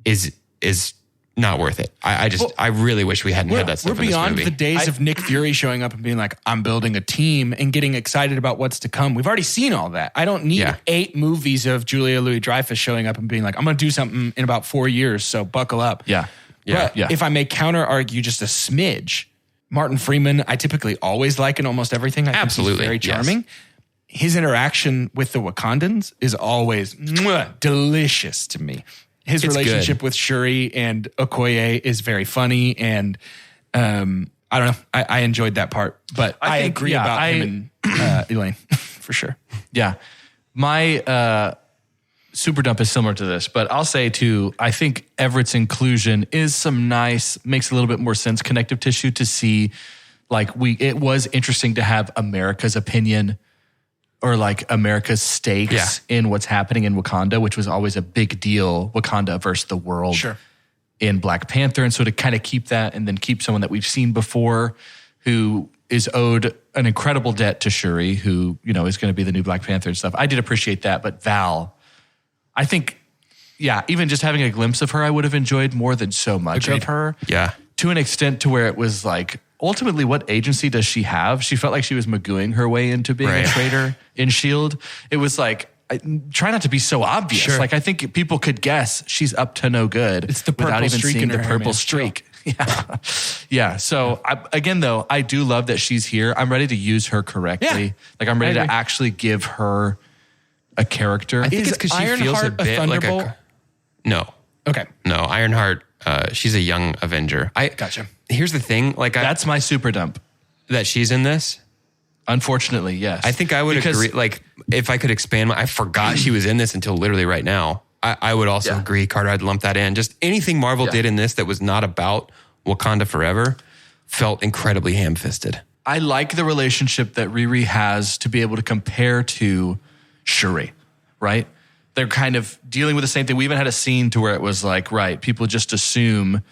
is not worth it. I really wish we hadn't had that stuff in this movie.
We're beyond the days of Nick Fury showing up and being like, I'm building a team and getting excited about what's to come. We've already seen all that. I don't need 8 movies of Julia Louis-Dreyfus showing up and being like, I'm going to do something in about 4 years, so buckle up. But if I may counter argue just a smidge, Martin Freeman, I typically always like in almost everything. I think he's very charming. Yes. His interaction with the Wakandans is always delicious to me. His relationship with Shuri and Okoye is very funny, and I don't know. I enjoyed that part, but I agree about him and Elaine for sure.
Yeah. My super dump is similar to this, but I'll say too, I think Everett's inclusion is makes a little bit more sense, connective tissue to see, like it was interesting to have America's opinion or like America's stakes in what's happening in Wakanda, which was always a big deal, Wakanda versus the world in Black Panther. And so to kind of keep that and then keep someone that we've seen before who is owed an incredible debt to Shuri, who, is going to be the new Black Panther and stuff. I did appreciate that, but Val, I think, even just having a glimpse of her, I would have enjoyed more than so much of her.
Yeah.
To an extent to where it was like, ultimately, what agency does she have? She felt like she was magooing her way into being a traitor in S.H.I.E.L.D. It was like, try not to be so obvious. Sure. Like, I think people could guess she's up to no good.
It's the purple
without even
streak
seeing
in her
the
hair,
purple
man.
streak. Yeah. So again, though, I do love that she's here. I'm ready to use her correctly.
Yeah.
Like, I'm ready to actually give her a character.
I think
Is
it's because she feels
Ironheart
a bit like
Thunderbolt?
No.
Okay.
No, Ironheart, she's a young Avenger.
Gotcha.
Here's the thing.
That's my super dump.
That she's in this?
Unfortunately, yes.
I think I would agree. Like, if I could expand, I forgot she was in this until literally right now. I would also agree, Carter, I'd lump that in. Just anything Marvel did in this that was not about Wakanda Forever felt incredibly ham-fisted.
I like the relationship that Riri has to be able to compare to Shuri, right? They're kind of dealing with the same thing. We even had a scene to where it was like, people just assume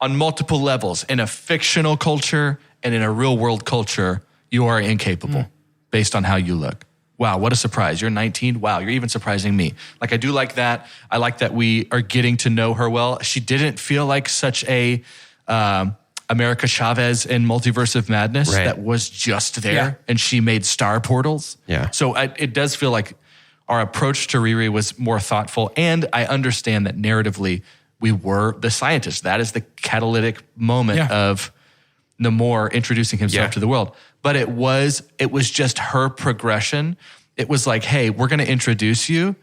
on multiple levels in a fictional culture and in a real world culture, you are incapable based on how you look. Wow, what a surprise. You're 19. Wow, you're even surprising me. Like, I do like that. I like that we are getting to know her well. She didn't feel like such a America Chavez in Multiverse of Madness that was just there and she made star portals.
Yeah.
So it does feel like our approach to Riri was more thoughtful. And I understand that narratively we were the scientists. That is the catalytic moment of Namor introducing himself to the world. But it was just her progression. It was like, hey, we're going to introduce you,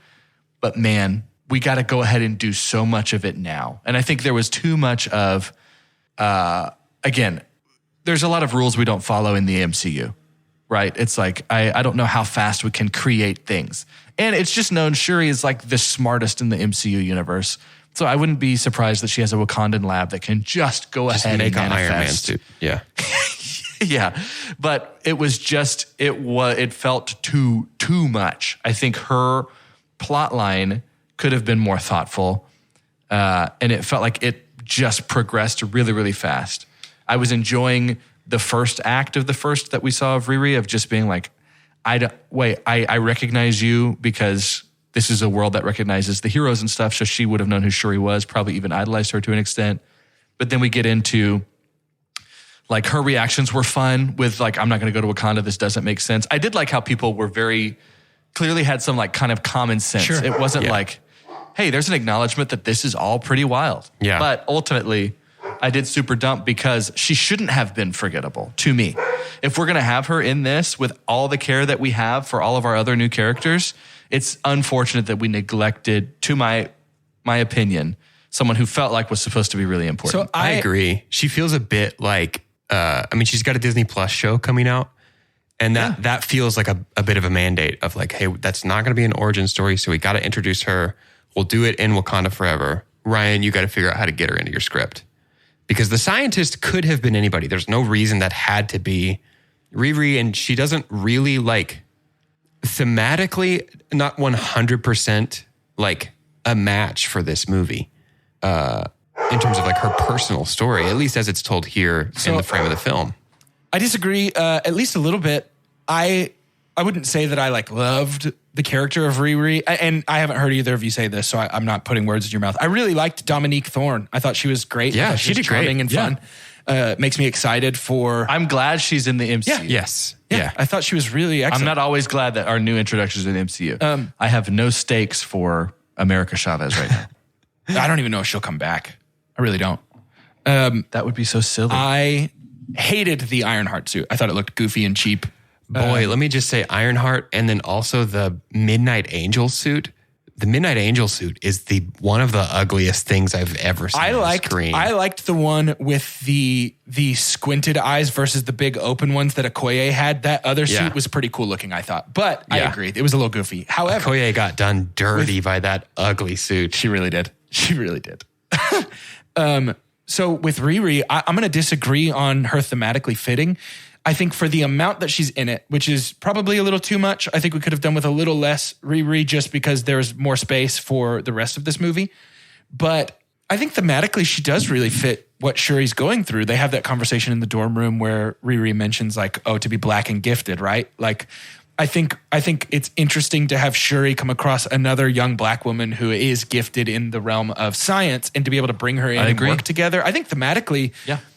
but man, we got to go ahead and do so much of it now. And I think there was too much of, again, there's a lot of rules we don't follow in the MCU, right? It's like, I don't know how fast we can create things. And it's just known Shuri is like the smartest in the MCU universe. So I wouldn't be surprised that she has a Wakandan lab that can just go ahead and
make an
manifest.
Iron Man suit. Yeah.
Yeah, but it was just it felt too much. I think her plot line could have been more thoughtful, and it felt like it just progressed really, really fast. I was enjoying the first act of the first that we saw of Riri of just being like, I recognize you because this is a world that recognizes the heroes and stuff. So she would have known who Shuri was, probably even idolized her to an extent. But then we get into like her reactions were fun with like, I'm not going to go to Wakanda. This doesn't make sense. I did like how people were very clearly had some like kind of common sense. Sure. It wasn't like, hey, there's an acknowledgement that this is all pretty wild.
Yeah.
But ultimately I did super dump because she shouldn't have been forgettable to me. If we're going to have her in this with all the care that we have for all of our other new characters, it's unfortunate that we neglected, to my opinion, someone who felt like was supposed to be really important.
So I agree. She feels a bit like, she's got a Disney Plus show coming out, and that feels like a bit of a mandate of like, hey, that's not going to be an origin story, so we got to introduce her. We'll do it in Wakanda Forever. Ryan, you got to figure out how to get her into your script. Because the scientist could have been anybody. There's no reason that had to be Riri, and she doesn't really like thematically, not 100% like a match for this movie. In terms of like her personal story, at least as it's told here in the frame of the film.
I disagree at least a little bit. I wouldn't say that I like loved the character of Riri, and I haven't heard either of you say this, so I'm not putting words in your mouth. I really liked Dominique Thorne. I thought she was great.
Yeah, she did great
and fun. Makes me excited for.
I'm glad she's in the MCU.
Yeah.
Yes.
Yeah. I thought she was really excellent.
I'm not always glad that our new introductions in the MCU. I have no stakes for America Chavez right now.
I don't even know if she'll come back. I really don't.
That would be so silly.
I hated the Ironheart suit. I thought it looked goofy and cheap.
Boy, let me just say Ironheart and then also the Midnight Angel suit. The Midnight Angel suit is one of the ugliest things I've ever seen on screen.
I liked the one with the squinted eyes versus the big open ones that Okoye had. That other suit was pretty cool looking, I thought. But I agree. It was a little goofy. However,
Okoye got done dirty by that ugly suit.
She really did. She really did. So with Riri, I'm going to disagree on her thematically fitting. I think for the amount that she's in it, which is probably a little too much, I think we could have done with a little less Riri just because there's more space for the rest of this movie. But I think thematically she does really fit what Shuri's going through. They have that conversation in the dorm room where Riri mentions like, oh, to be black and gifted, right? Like, I think it's interesting to have Shuri come across another young black woman who is gifted in the realm of science and to be able to bring her in and work together. I think thematically,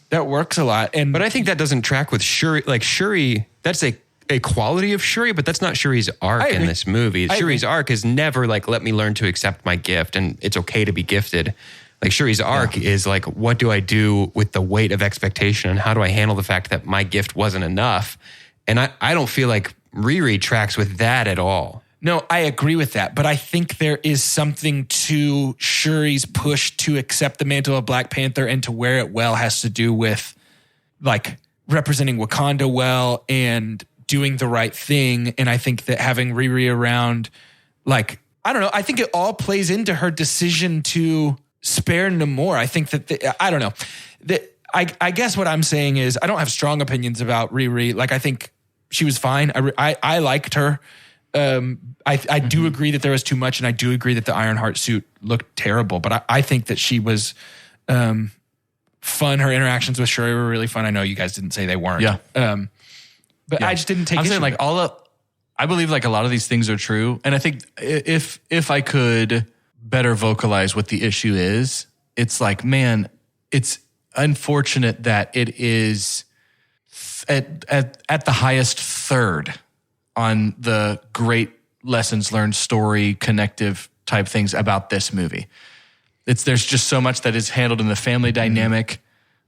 that works a lot. But
I think that doesn't track with Shuri. Like Shuri, that's a quality of Shuri, but that's not Shuri's arc in this movie. Shuri's arc is never like, let me learn to accept my gift and it's okay to be gifted. Like Shuri's arc is like, what do I do with the weight of expectation and how do I handle the fact that my gift wasn't enough? And I don't feel like Riri tracks with that at all.
No, I agree with that. But I think there is something to Shuri's push to accept the mantle of Black Panther and to wear it well has to do with like representing Wakanda well and doing the right thing. And I think that having Riri around, like, I don't know. I think it all plays into her decision to spare Namor. I think that, I don't know. I guess what I'm saying is I don't have strong opinions about Riri. Like, I think she was fine. I liked her. I do agree that there was too much, and I do agree that the Ironheart suit looked terrible. But I think that she was fun. Her interactions with Shuri were really fun. I know you guys didn't say they weren't.
Yeah.
But I just didn't take.
I'm saying like I believe like a lot of these things are true, and I think if I could better vocalize what the issue is, it's like, man, it's unfortunate that it is at the highest third on the great lessons learned story connective type things about this movie. There's just so much that is handled in the family dynamic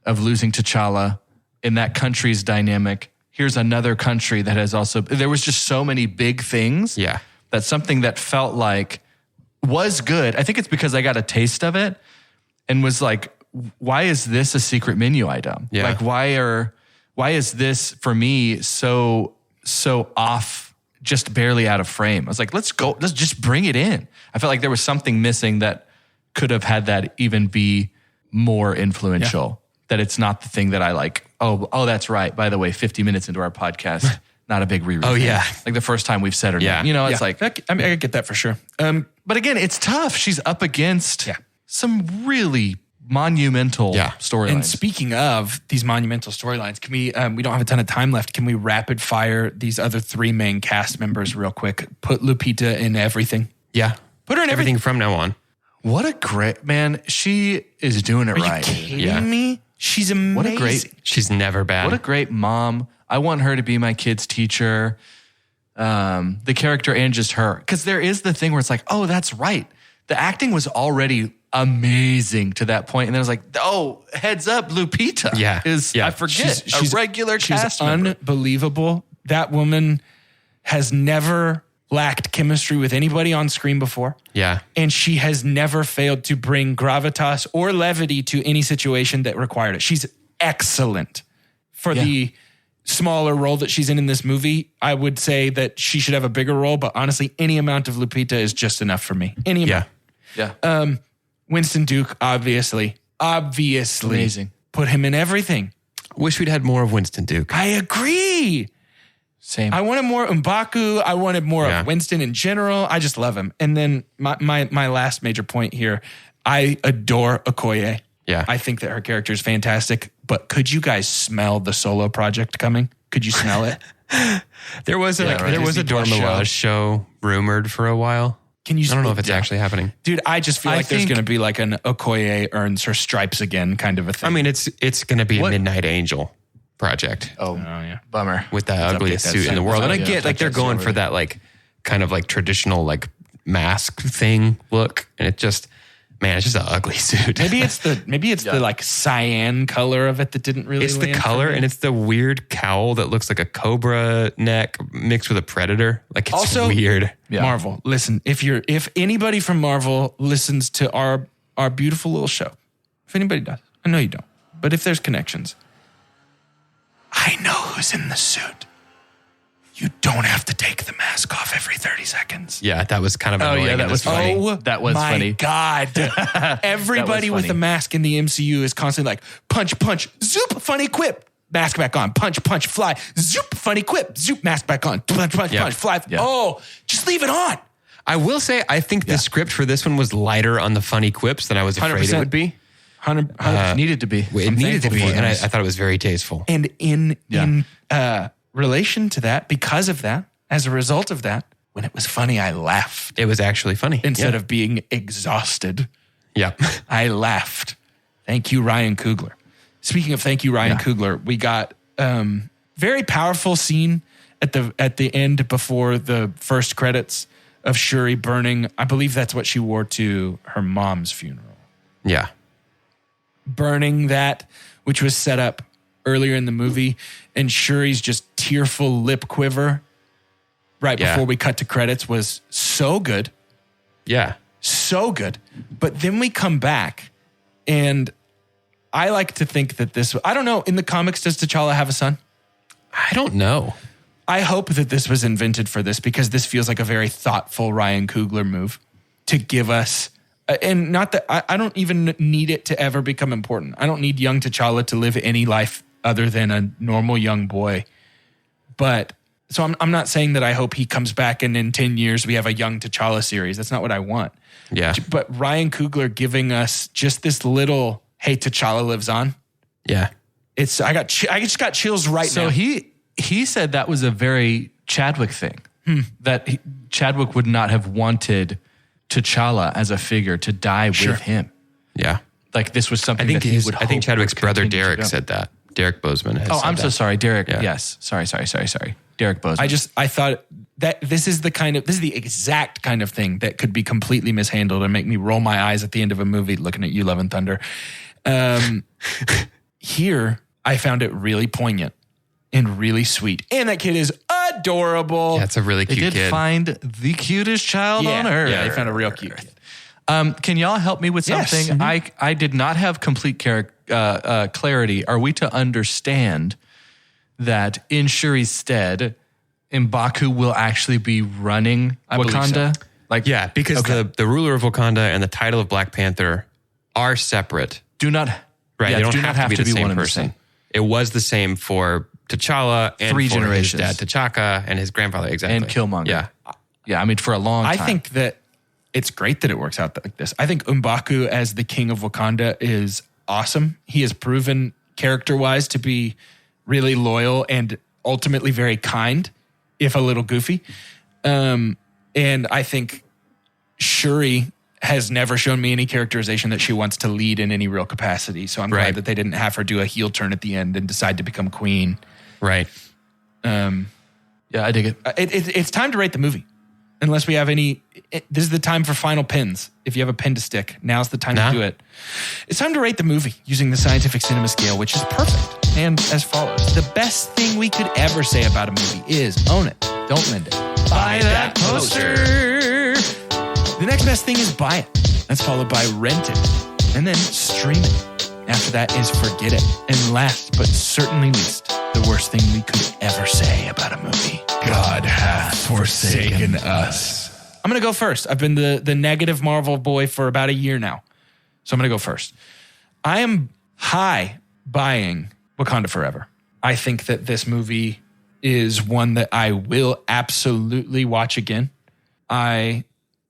of losing T'Challa, in that country's dynamic. Here's another country that has also, there was just so many big things.
Yeah.
That something that felt like was good. I think it's because I got a taste of it and was like, why is this a secret menu item?
Yeah.
Like why is this for me so off, just barely out of frame? I was like, let's just bring it in. I felt like there was something missing that could have had that even be more influential. That it's not the thing that I like. Oh, that's right. By the way, 50 minutes into our podcast, not a big reread.
Oh yeah,
like the first time we've said her name. You know, it's like,
I mean, I get that for sure.
But again, it's tough. She's up against some really monumental storylines.
And speaking of these monumental storylines, can we don't have a ton of time left. Can we rapid fire these other three main cast members real quick? Put Lupita in everything.
Yeah.
Put her in
everything from now on.
What a great, man. She is doing it right.
Are you kidding me? She's amazing.
She's never bad.
What a great mom. I want her to be my kid's teacher. The character and just her. Because there is the thing where it's like, oh, that's right. The acting was already amazing to that point. And then I was like, oh, heads up, Lupita I forget, she's a regular cast member.
Unbelievable. That woman has never lacked chemistry with anybody on screen before.
Yeah.
And she has never failed to bring gravitas or levity to any situation that required it. She's excellent for the smaller role that she's in this movie. I would say that she should have a bigger role, but honestly, any amount of Lupita is just enough for me. Any amount.
Yeah.
Winston Duke, obviously
amazing.
Put him in everything.
Wish we'd had more of Winston Duke.
I agree.
Same.
I wanted more M'Baku. I wanted more of Winston in general. I just love him. And then my last major point here, I adore Okoye.
Yeah.
I think that her character is fantastic. But could you guys smell the solo project coming? Could you smell it?
There was a Dora Milaje show rumored for a while. I don't know if it's actually happening.
Dude, I just feel like there's going to be like an Okoye earns her stripes again kind of a thing.
I mean, it's going to be a Midnight Angel project.
Oh yeah. Bummer.
With the ugliest suit in the world. And I get like they're going for that like kind of like traditional like mask thing look. And it just, Man, it's just an ugly suit.
Maybe it's the like cyan color of it that didn't really.
It's the color, and it's the weird cowl that looks like a cobra neck mixed with a predator. Like, it's
also
weird.
Yeah.
Marvel, listen, if anybody from Marvel listens to our beautiful little show, if anybody does, I know you don't, but if there's connections, I know who's in the suit. You don't have to take the mask off every 30 seconds.
Yeah, that was kind of annoying.
Oh, yeah, that was funny. That was
my
funny.
God. Everybody with the mask in the MCU is constantly like, punch, punch, zoop, funny quip, mask back on, punch, punch, fly, zoop, funny quip, zoop, mask back on, punch, punch, punch, fly. Yeah. Oh, just leave it on.
I will say, I think the script for this one was lighter on the funny quips than I was afraid it would be.
100 needed to be.
It needed to be, and I thought it was very tasteful.
And in relation to that, because of that, as a result of that, when it was funny, I laughed.
It was actually funny.
Instead of being exhausted.
Yeah.
I laughed. Thank you, Ryan Coogler. Speaking of thank you, Ryan Coogler, we got very powerful scene at the end before the first credits of Shuri burning. I believe that's what she wore to her mom's funeral.
Yeah.
Burning that, which was set up earlier in the movie, and Shuri's just tearful lip quiver right before we cut to credits was so good.
Yeah.
So good. But then we come back, and I like to think that this, I don't know, in the comics, does T'Challa have a son?
I don't know.
I hope that this was invented for this, because this feels like a very thoughtful Ryan Coogler move to give us, and not that, I don't even need it to ever become important. I don't need young T'Challa to live any life other than a normal young boy. But, so I'm not saying that I hope he comes back and in 10 years we have a young T'Challa series. That's not what I want.
Yeah.
But Ryan Coogler giving us just this little, hey, T'Challa lives on.
Yeah.
I just got chills now.
So he said that was a very Chadwick thing. That Chadwick would not have wanted T'Challa as a figure to die with him.
Yeah.
Like, this was something I think
Chadwick's brother Derek said that. Derek Bozeman has said
I'm
that.
so sorry. Derek. Yeah. Yes. Sorry. Derek Bozeman.
I thought that this is the exact kind of thing that could be completely mishandled and make me roll my eyes at the end of a movie looking at you, Love and Thunder. Here, I found it really poignant and really sweet. And that kid is adorable.
Yeah, it's a really cute kid.
They did find the cutest child on earth.
Yeah, they found a real cute kid.
Can y'all help me with something?
Yes. Mm-hmm.
I did not have complete clarity. Are we to understand that in Shuri's stead, M'Baku will actually be running Wakanda?
So.
Because the ruler of Wakanda and the title of Black Panther are separate.
They don't have to be the same person.
It was the same for T'Challa and
3
for
generations.
his dad T'Chaka and his grandfather, exactly.
And Killmonger.
Yeah.
Yeah, I mean, for a long time.
I think that it's great that it works out like this. I think M'Baku as the king of Wakanda is awesome. He has proven character-wise to be really loyal and ultimately very kind, if a little goofy. And I think Shuri has never shown me any characterization that she wants to lead in any real capacity. So I'm glad that they didn't have her do a heel turn at the end and decide to become queen.
Right.
Yeah, I dig it.
It's time to rate the movie. Unless we have any, this is the time for final pins. If you have a pin to stick, now's the time to do it. It's time to rate the movie using the scientific cinema scale, which is perfect. And as follows: the best thing we could ever say about a movie is own it, don't lend it. Buy that poster. The next best thing is buy it. That's followed by rent it, and then stream it. After that is forget it. And last but certainly least, the worst thing we could ever say about a movie: God hath forsaken us. I'm going to go first. I've been the negative Marvel boy for about a year now. So I'm going to go first. I am high buying Wakanda Forever. I think that this movie is one that I will absolutely watch again. I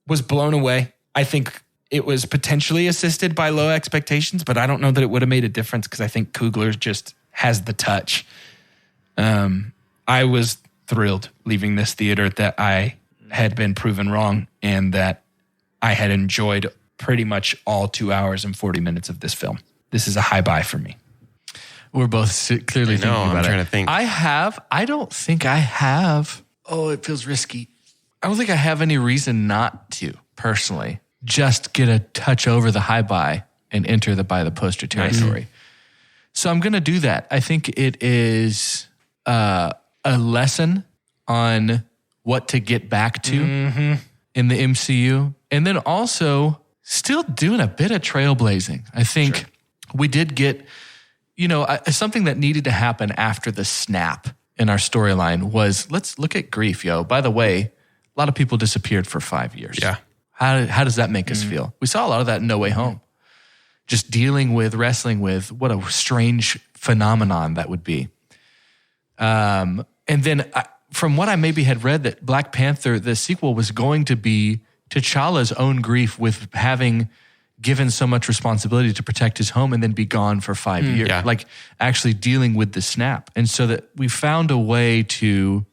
was blown away. I think it was potentially assisted by low expectations, but I don't know that it would have made a difference because I think Coogler just has the touch. I was thrilled leaving this theater that I had been proven wrong and that I had enjoyed pretty much all 2 hours and 40 minutes of this film. This is a high buy for me.
We're both clearly thinking about it.
I'm trying to think.
I don't think I have. Oh, it feels risky. I don't think I have any reason not to, personally. just get a touch over the high buy and enter the buy the poster territory. So I'm going to do that. I think it is a lesson on what to get back to in the MCU. And then also still doing a bit of trailblazing. I think we did get, something that needed to happen after the snap in our storyline was, let's look at grief, yo. By the way, a lot of people disappeared for 5 years.
Yeah.
How does that make us feel? We saw a lot of that in No Way Home. Just wrestling with what a strange phenomenon that would be. And then from what I maybe had read, that Black Panther, the sequel, was going to be T'Challa's own grief with having given so much responsibility to protect his home and then be gone for 5 years.
Yeah.
Like actually dealing with the snap. And so that we found a way to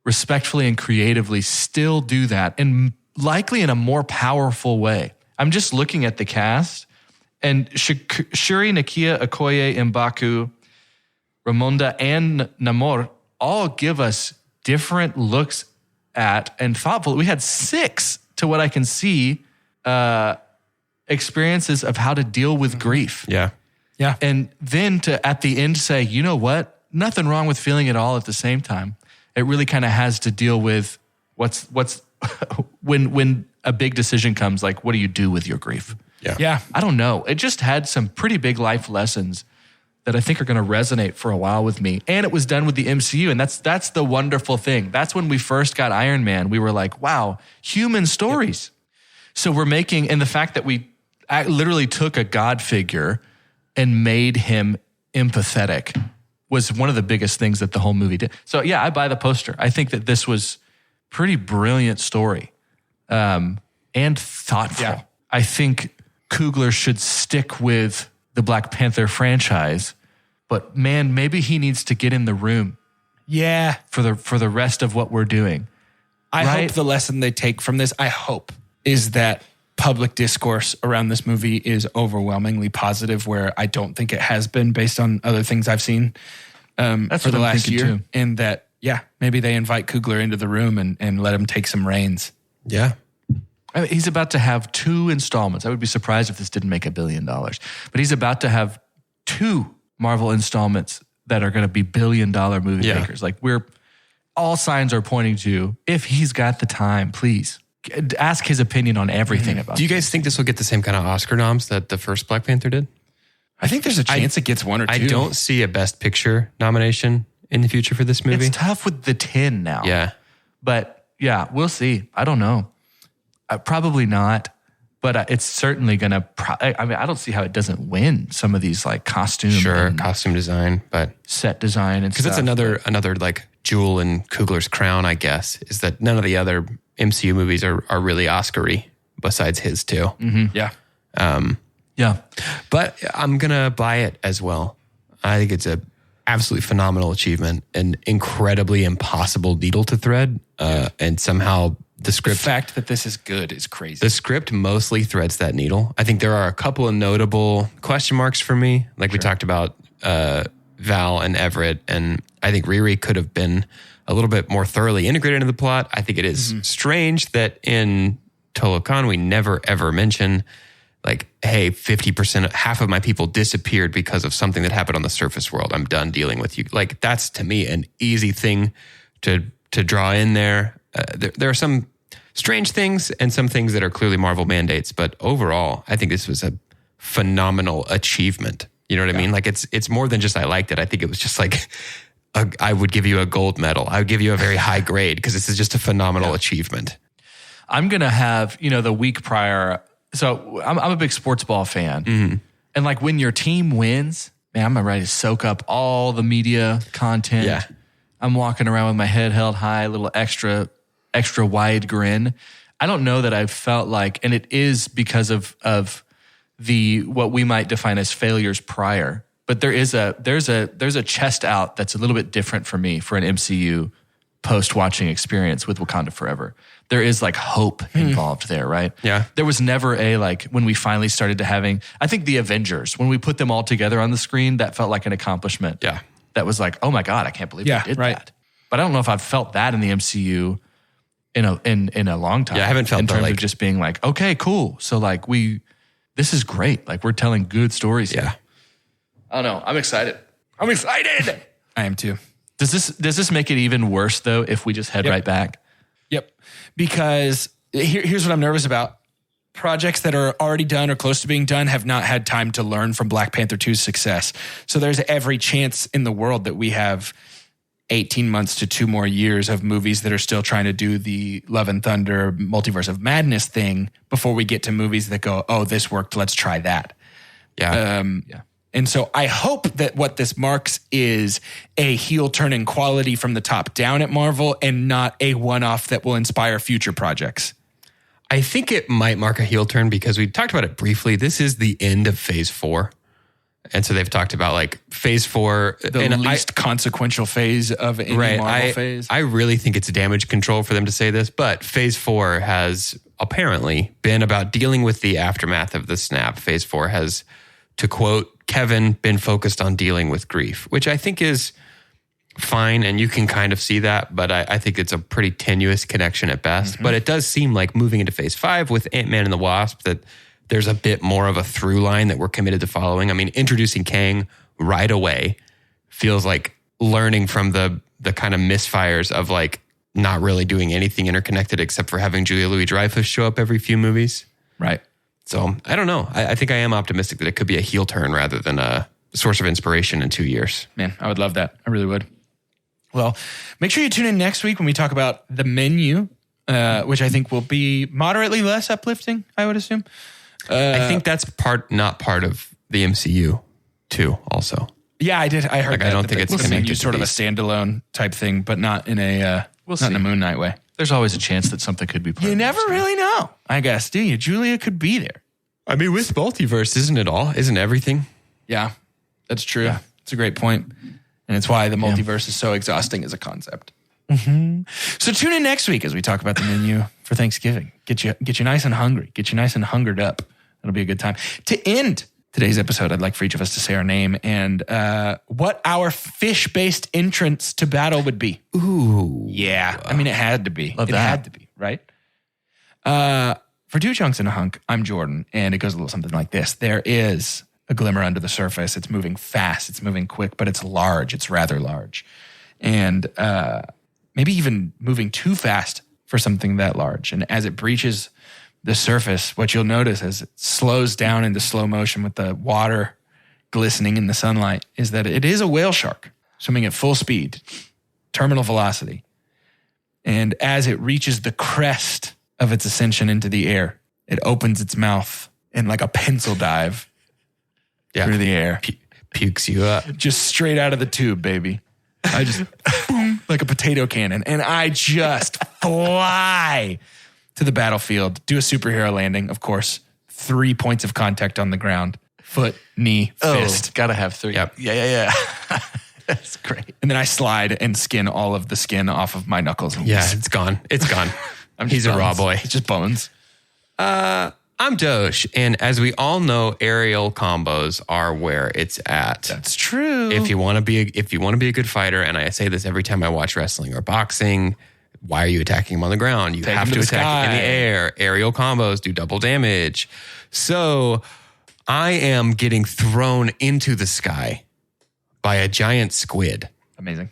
respectfully and creatively still do that, and likely in a more powerful way. I'm just looking at the cast, and Shuri, Nakia, Okoye, M'Baku, Ramonda, and Namor all give us different looks at and thoughtful. We had 6, to what I can see, experiences of how to deal with grief.
Yeah.
Yeah.
And then to, at the end, say, you know what? Nothing wrong with feeling it all at the same time. It really kind of has to deal with what's when a big decision comes, like, what do you do with your grief?
Yeah.
I don't know. It just had some pretty big life lessons that I think are going to resonate for a while with me. And it was done with the MCU. And that's the wonderful thing. That's when we first got Iron Man. We were like, wow, human stories. So we're making, and the fact that we literally took a God figure and made him empathetic was one of the biggest things that the whole movie did. So yeah, I buy the poster. I think that this was pretty brilliant story and thoughtful. Yeah. I think Coogler should stick with the Black Panther franchise, but man, maybe he needs to get in the room.
Yeah.
For the rest of what we're doing.
I hope the lesson they take from this, is that public discourse around this movie is overwhelmingly positive, where I don't think it has been based on other things I've seen for the last year. Too. And that, maybe they invite Coogler into the room and let him take some reins.
Yeah.
I mean, he's about to have 2 installments. I would be surprised if this didn't make $1 billion. But he's about to have 2 Marvel installments that are going to be $1 billion movie makers. Like, all signs are pointing to, if he's got the time, please ask his opinion on everything about.
Do you guys think this will get the same kind of Oscar noms that the first Black Panther did?
I think there's a chance it gets 1 or 2.
I don't see a Best Picture nomination in the future for this movie.
It's tough with the 10 now.
Yeah.
But yeah, we'll see. I don't know. Probably not. But it's certainly going to, I don't see how it doesn't win some of these like costume
design, but
set design and stuff.
Because that's another like jewel in Coogler's crown, I guess, is that none of the other MCU movies are really Oscar-y besides his too.
Mm-hmm.
Yeah.
Yeah.
But I'm going to buy it as well. I think it's a absolutely phenomenal achievement, an incredibly impossible needle to thread, and somehow the
fact that this is good is crazy.
The script mostly threads that needle. I think there are a couple of notable question marks for me. Like we talked about Val and Everett, and I think Riri could have been a little bit more thoroughly integrated into the plot. I think it is strange that in Talokan we never ever mention like, hey, 50%, half of my people disappeared because of something that happened on the surface world. I'm done dealing with you. Like, that's to me an easy thing to draw in there. There are some strange things and some things that are clearly Marvel mandates, but overall, I think this was a phenomenal achievement. You know what I mean? Like, it's more than just I liked it. I think it was just like, I would give you a gold medal. I would give you a very high grade because this is just a phenomenal achievement.
I'm going to have, the week prior. So I'm a big sports ball fan. Mm-hmm. And like when your team wins, man, I'm ready to soak up all the media content.
Yeah. I'm
walking around with my head held high, a little extra wide grin. I don't know that I've felt like, and it is because of what we might define as failures prior, but there's a chest out that's a little bit different for me for an MCU post-watching experience with Wakanda Forever. There is like hope involved there, right?
Yeah.
There was never when we finally started to I think the Avengers, when we put them all together on the screen, that felt like an accomplishment.
Yeah.
That was like, oh my God, I can't believe they did that. But I don't know if I've felt that in the MCU in a long time.
Yeah, I haven't felt
in
that,
terms
like-
of just being like, okay, cool. So like this is great. Like we're telling good stories here. I don't know. I'm excited.
I am too.
Does this make it even worse though if we just head right back?
Yep. Because here's what I'm nervous about. Projects that are already done or close to being done have not had time to learn from Black Panther 2's success. So there's every chance in the world that we have 18 months to 2 more years of movies that are still trying to do the Love and Thunder Multiverse of Madness thing before we get to movies that go, oh, this worked, let's try that.
Yeah.
And so I hope that what this marks is a heel turn in quality from the top down at Marvel and not a one-off that will inspire future projects.
I think it might mark a heel turn because we talked about it briefly. This is the end of phase 4. And so they've talked about like phase 4.
The least consequential phase of any Marvel phase.
I really think it's damage control for them to say this, but phase 4 has apparently been about dealing with the aftermath of the snap. Phase 4 has, to quote Kevin, been focused on dealing with grief, which I think is fine. And you can kind of see that, but I think it's a pretty tenuous connection at best. But it does seem like moving into phase 5 with Ant-Man and the Wasp that there's a bit more of a through line that we're committed to following. I mean, introducing Kang right away feels like learning from the kind of misfires of like not really doing anything interconnected except for having Julia Louis-Dreyfus show up every few movies.
Right.
So I don't know. I think I am optimistic that it could be a heel turn rather than a source of inspiration in 2 years.
Man, I would love that. I really would. Well, make sure you tune in next week when we talk about The Menu, which I think will be moderately less uplifting, I would assume.
I think that's not part of the MCU too, also.
Yeah, I did. I heard that.
I don't think it's
The Menu
connected
sort
to
of a standalone type thing, but not in a in a Moon Knight way.
There's always a chance that something could be played.
You never really know, I guess, do you? Julia could be there.
I mean, with multiverse, isn't it all? Isn't everything?
Yeah, that's true. Yeah. It's a great point. And it's why the multiverse is so exhausting as a concept. So tune in next week as we talk about The Menu for Thanksgiving. Get you nice and hungry. Get you nice and hungered up. It'll be a good time. To end today's episode, I'd like for each of us to say our name and what our fish-based entrance to battle would be.
Ooh.
Yeah. I mean, it had to be.
Love
it
that.
had to be, right? For 2 Chunks and a Hunk, I'm Jordan, and it goes a little something like this. There is a glimmer under the surface. It's moving fast. It's moving quick, but it's large. It's rather large. And maybe even moving too fast for something that large. And as it breaches the surface, what you'll notice as it slows down into slow motion with the water glistening in the sunlight is that it is a whale shark swimming at full speed, terminal velocity. And as it reaches the crest of its ascension into the air, it opens its mouth and like a pencil dive through the air.
Pukes you up.
Just straight out of the tube, baby. I just, boom, like a potato cannon. And I just fly to the battlefield, do a superhero landing, of course. 3 points of contact on the ground. Foot, knee, fist.
Gotta have 3.
Yep.
Yeah. That's great.
And then I slide and skin all of the skin off of my knuckles. And
Yeah, it's gone. It's gone. He's a raw boy.
It's just bones.
I'm Doge, and as we all know, aerial combos are where it's at.
That's true.
If you want to be a good fighter, and I say this every time I watch wrestling or boxing, why are you attacking him on the ground? You
Take
have
him
to
to the
attack in
sky.
the air. Aerial combos do double damage. So I am getting thrown into the sky by a giant squid.
Amazing.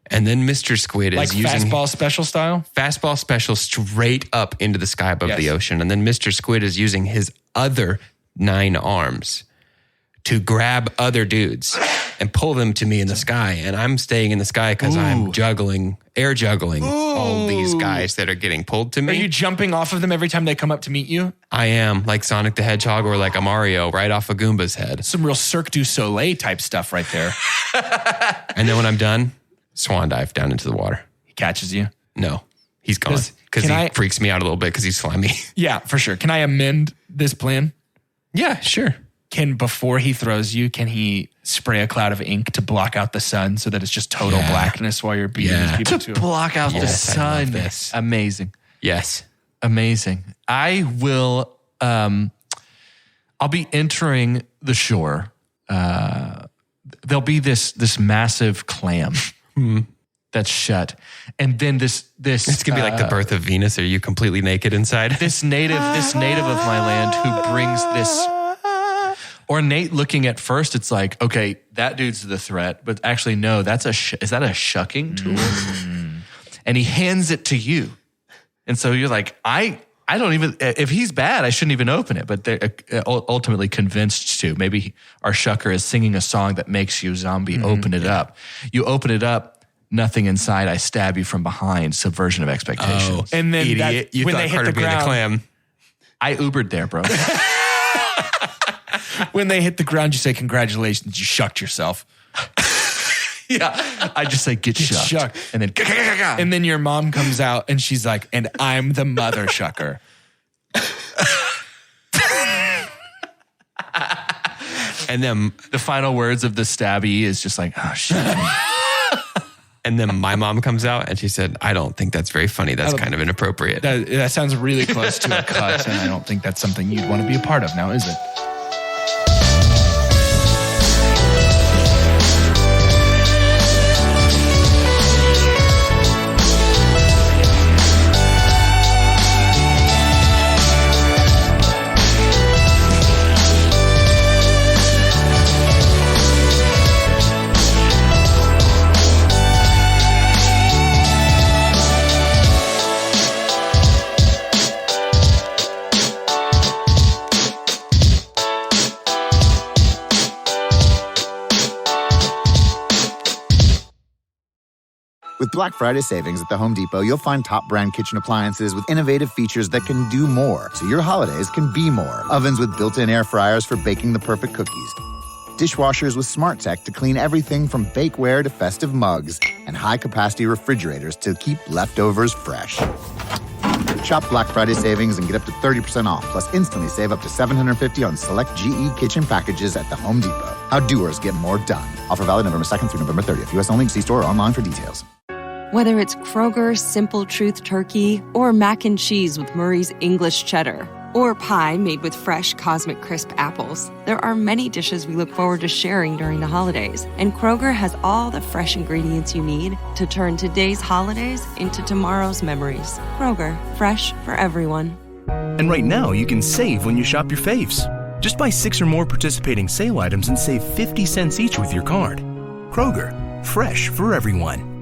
And then Mr. Squid is
Like
using
fastball special style?
fastball special straight up into the sky above the ocean. And then Mr. Squid is using his other 9 arms to grab other dudes and pull them to me in the sky. And I'm staying in the sky because I'm air juggling all these guys that are getting pulled to me.
Are you jumping off of them every time they come up to meet you?
I am, like Sonic the Hedgehog or like a Mario right off a Goomba's head.
Some real Cirque du Soleil type stuff right there.
And then when I'm done, swan dive down into the water.
He catches you.
No, he's gone because he freaks me out a little bit because he's slimy.
Yeah, for sure. Can I amend this plan?
Yeah, sure.
Before he throws you, can he spray a cloud of ink to block out the sun so that it's just total blackness while you're beating these people
To block out the
Yes, I love
sun.
this.
Amazing.
Yes.
Amazing. I will, I'll be entering the shore. There'll be this massive clam that's shut. And then this
it's gonna be like the birth of Venus. Are you completely naked inside?
This native of my land who brings this ornate looking at first, it's like, okay, that dude's the threat, but actually no, is that a shucking tool? And he hands it to you. And so you're like, I don't even, if he's bad, I shouldn't even open it. But they're ultimately convinced to. Maybe our shucker is singing a song that makes you zombie. Open it up. You open it up, nothing inside. I stab you from behind. Subversion of expectations.
And then
idiot, you
when
thought
they hit
Carter
the
being
ground,
a clam.
I Ubered there, bro.
when they hit the ground, you say, congratulations, you shucked yourself.
Yeah. I just say, get shucked. And then,
and then your mom comes out and she's like, and I'm the mother shucker.
And then
the final words of the stabby is just like, oh, shit.
And then my mom comes out and she said, I don't think that's very funny. That's kind of inappropriate.
That sounds really close to a cut, and I don't think that's something you'd want to be a part of now, is it?
With Black Friday savings at the Home Depot, you'll find top brand kitchen appliances with innovative features that can do more, so your holidays can be more. Ovens with built-in air fryers for baking the perfect cookies. Dishwashers with smart tech to clean everything from bakeware to festive mugs. And high-capacity refrigerators to keep leftovers fresh. Shop Black Friday savings and get up to 30% off, plus instantly save up to $750 on select GE kitchen packages at the Home Depot. How doers get more done. Offer valid November 2nd through November 30th. U.S. only. See store or online for details.
Whether it's Kroger Simple Truth Turkey or mac and cheese with Murray's English Cheddar or pie made with fresh Cosmic Crisp apples, there are many dishes we look forward to sharing during the holidays. And Kroger has all the fresh ingredients you need to turn today's holidays into tomorrow's memories. Kroger, fresh for everyone.
And right now, you can save when you shop your faves. Just buy 6 or more participating sale items and save 50 cents each with your card. Kroger, fresh for everyone.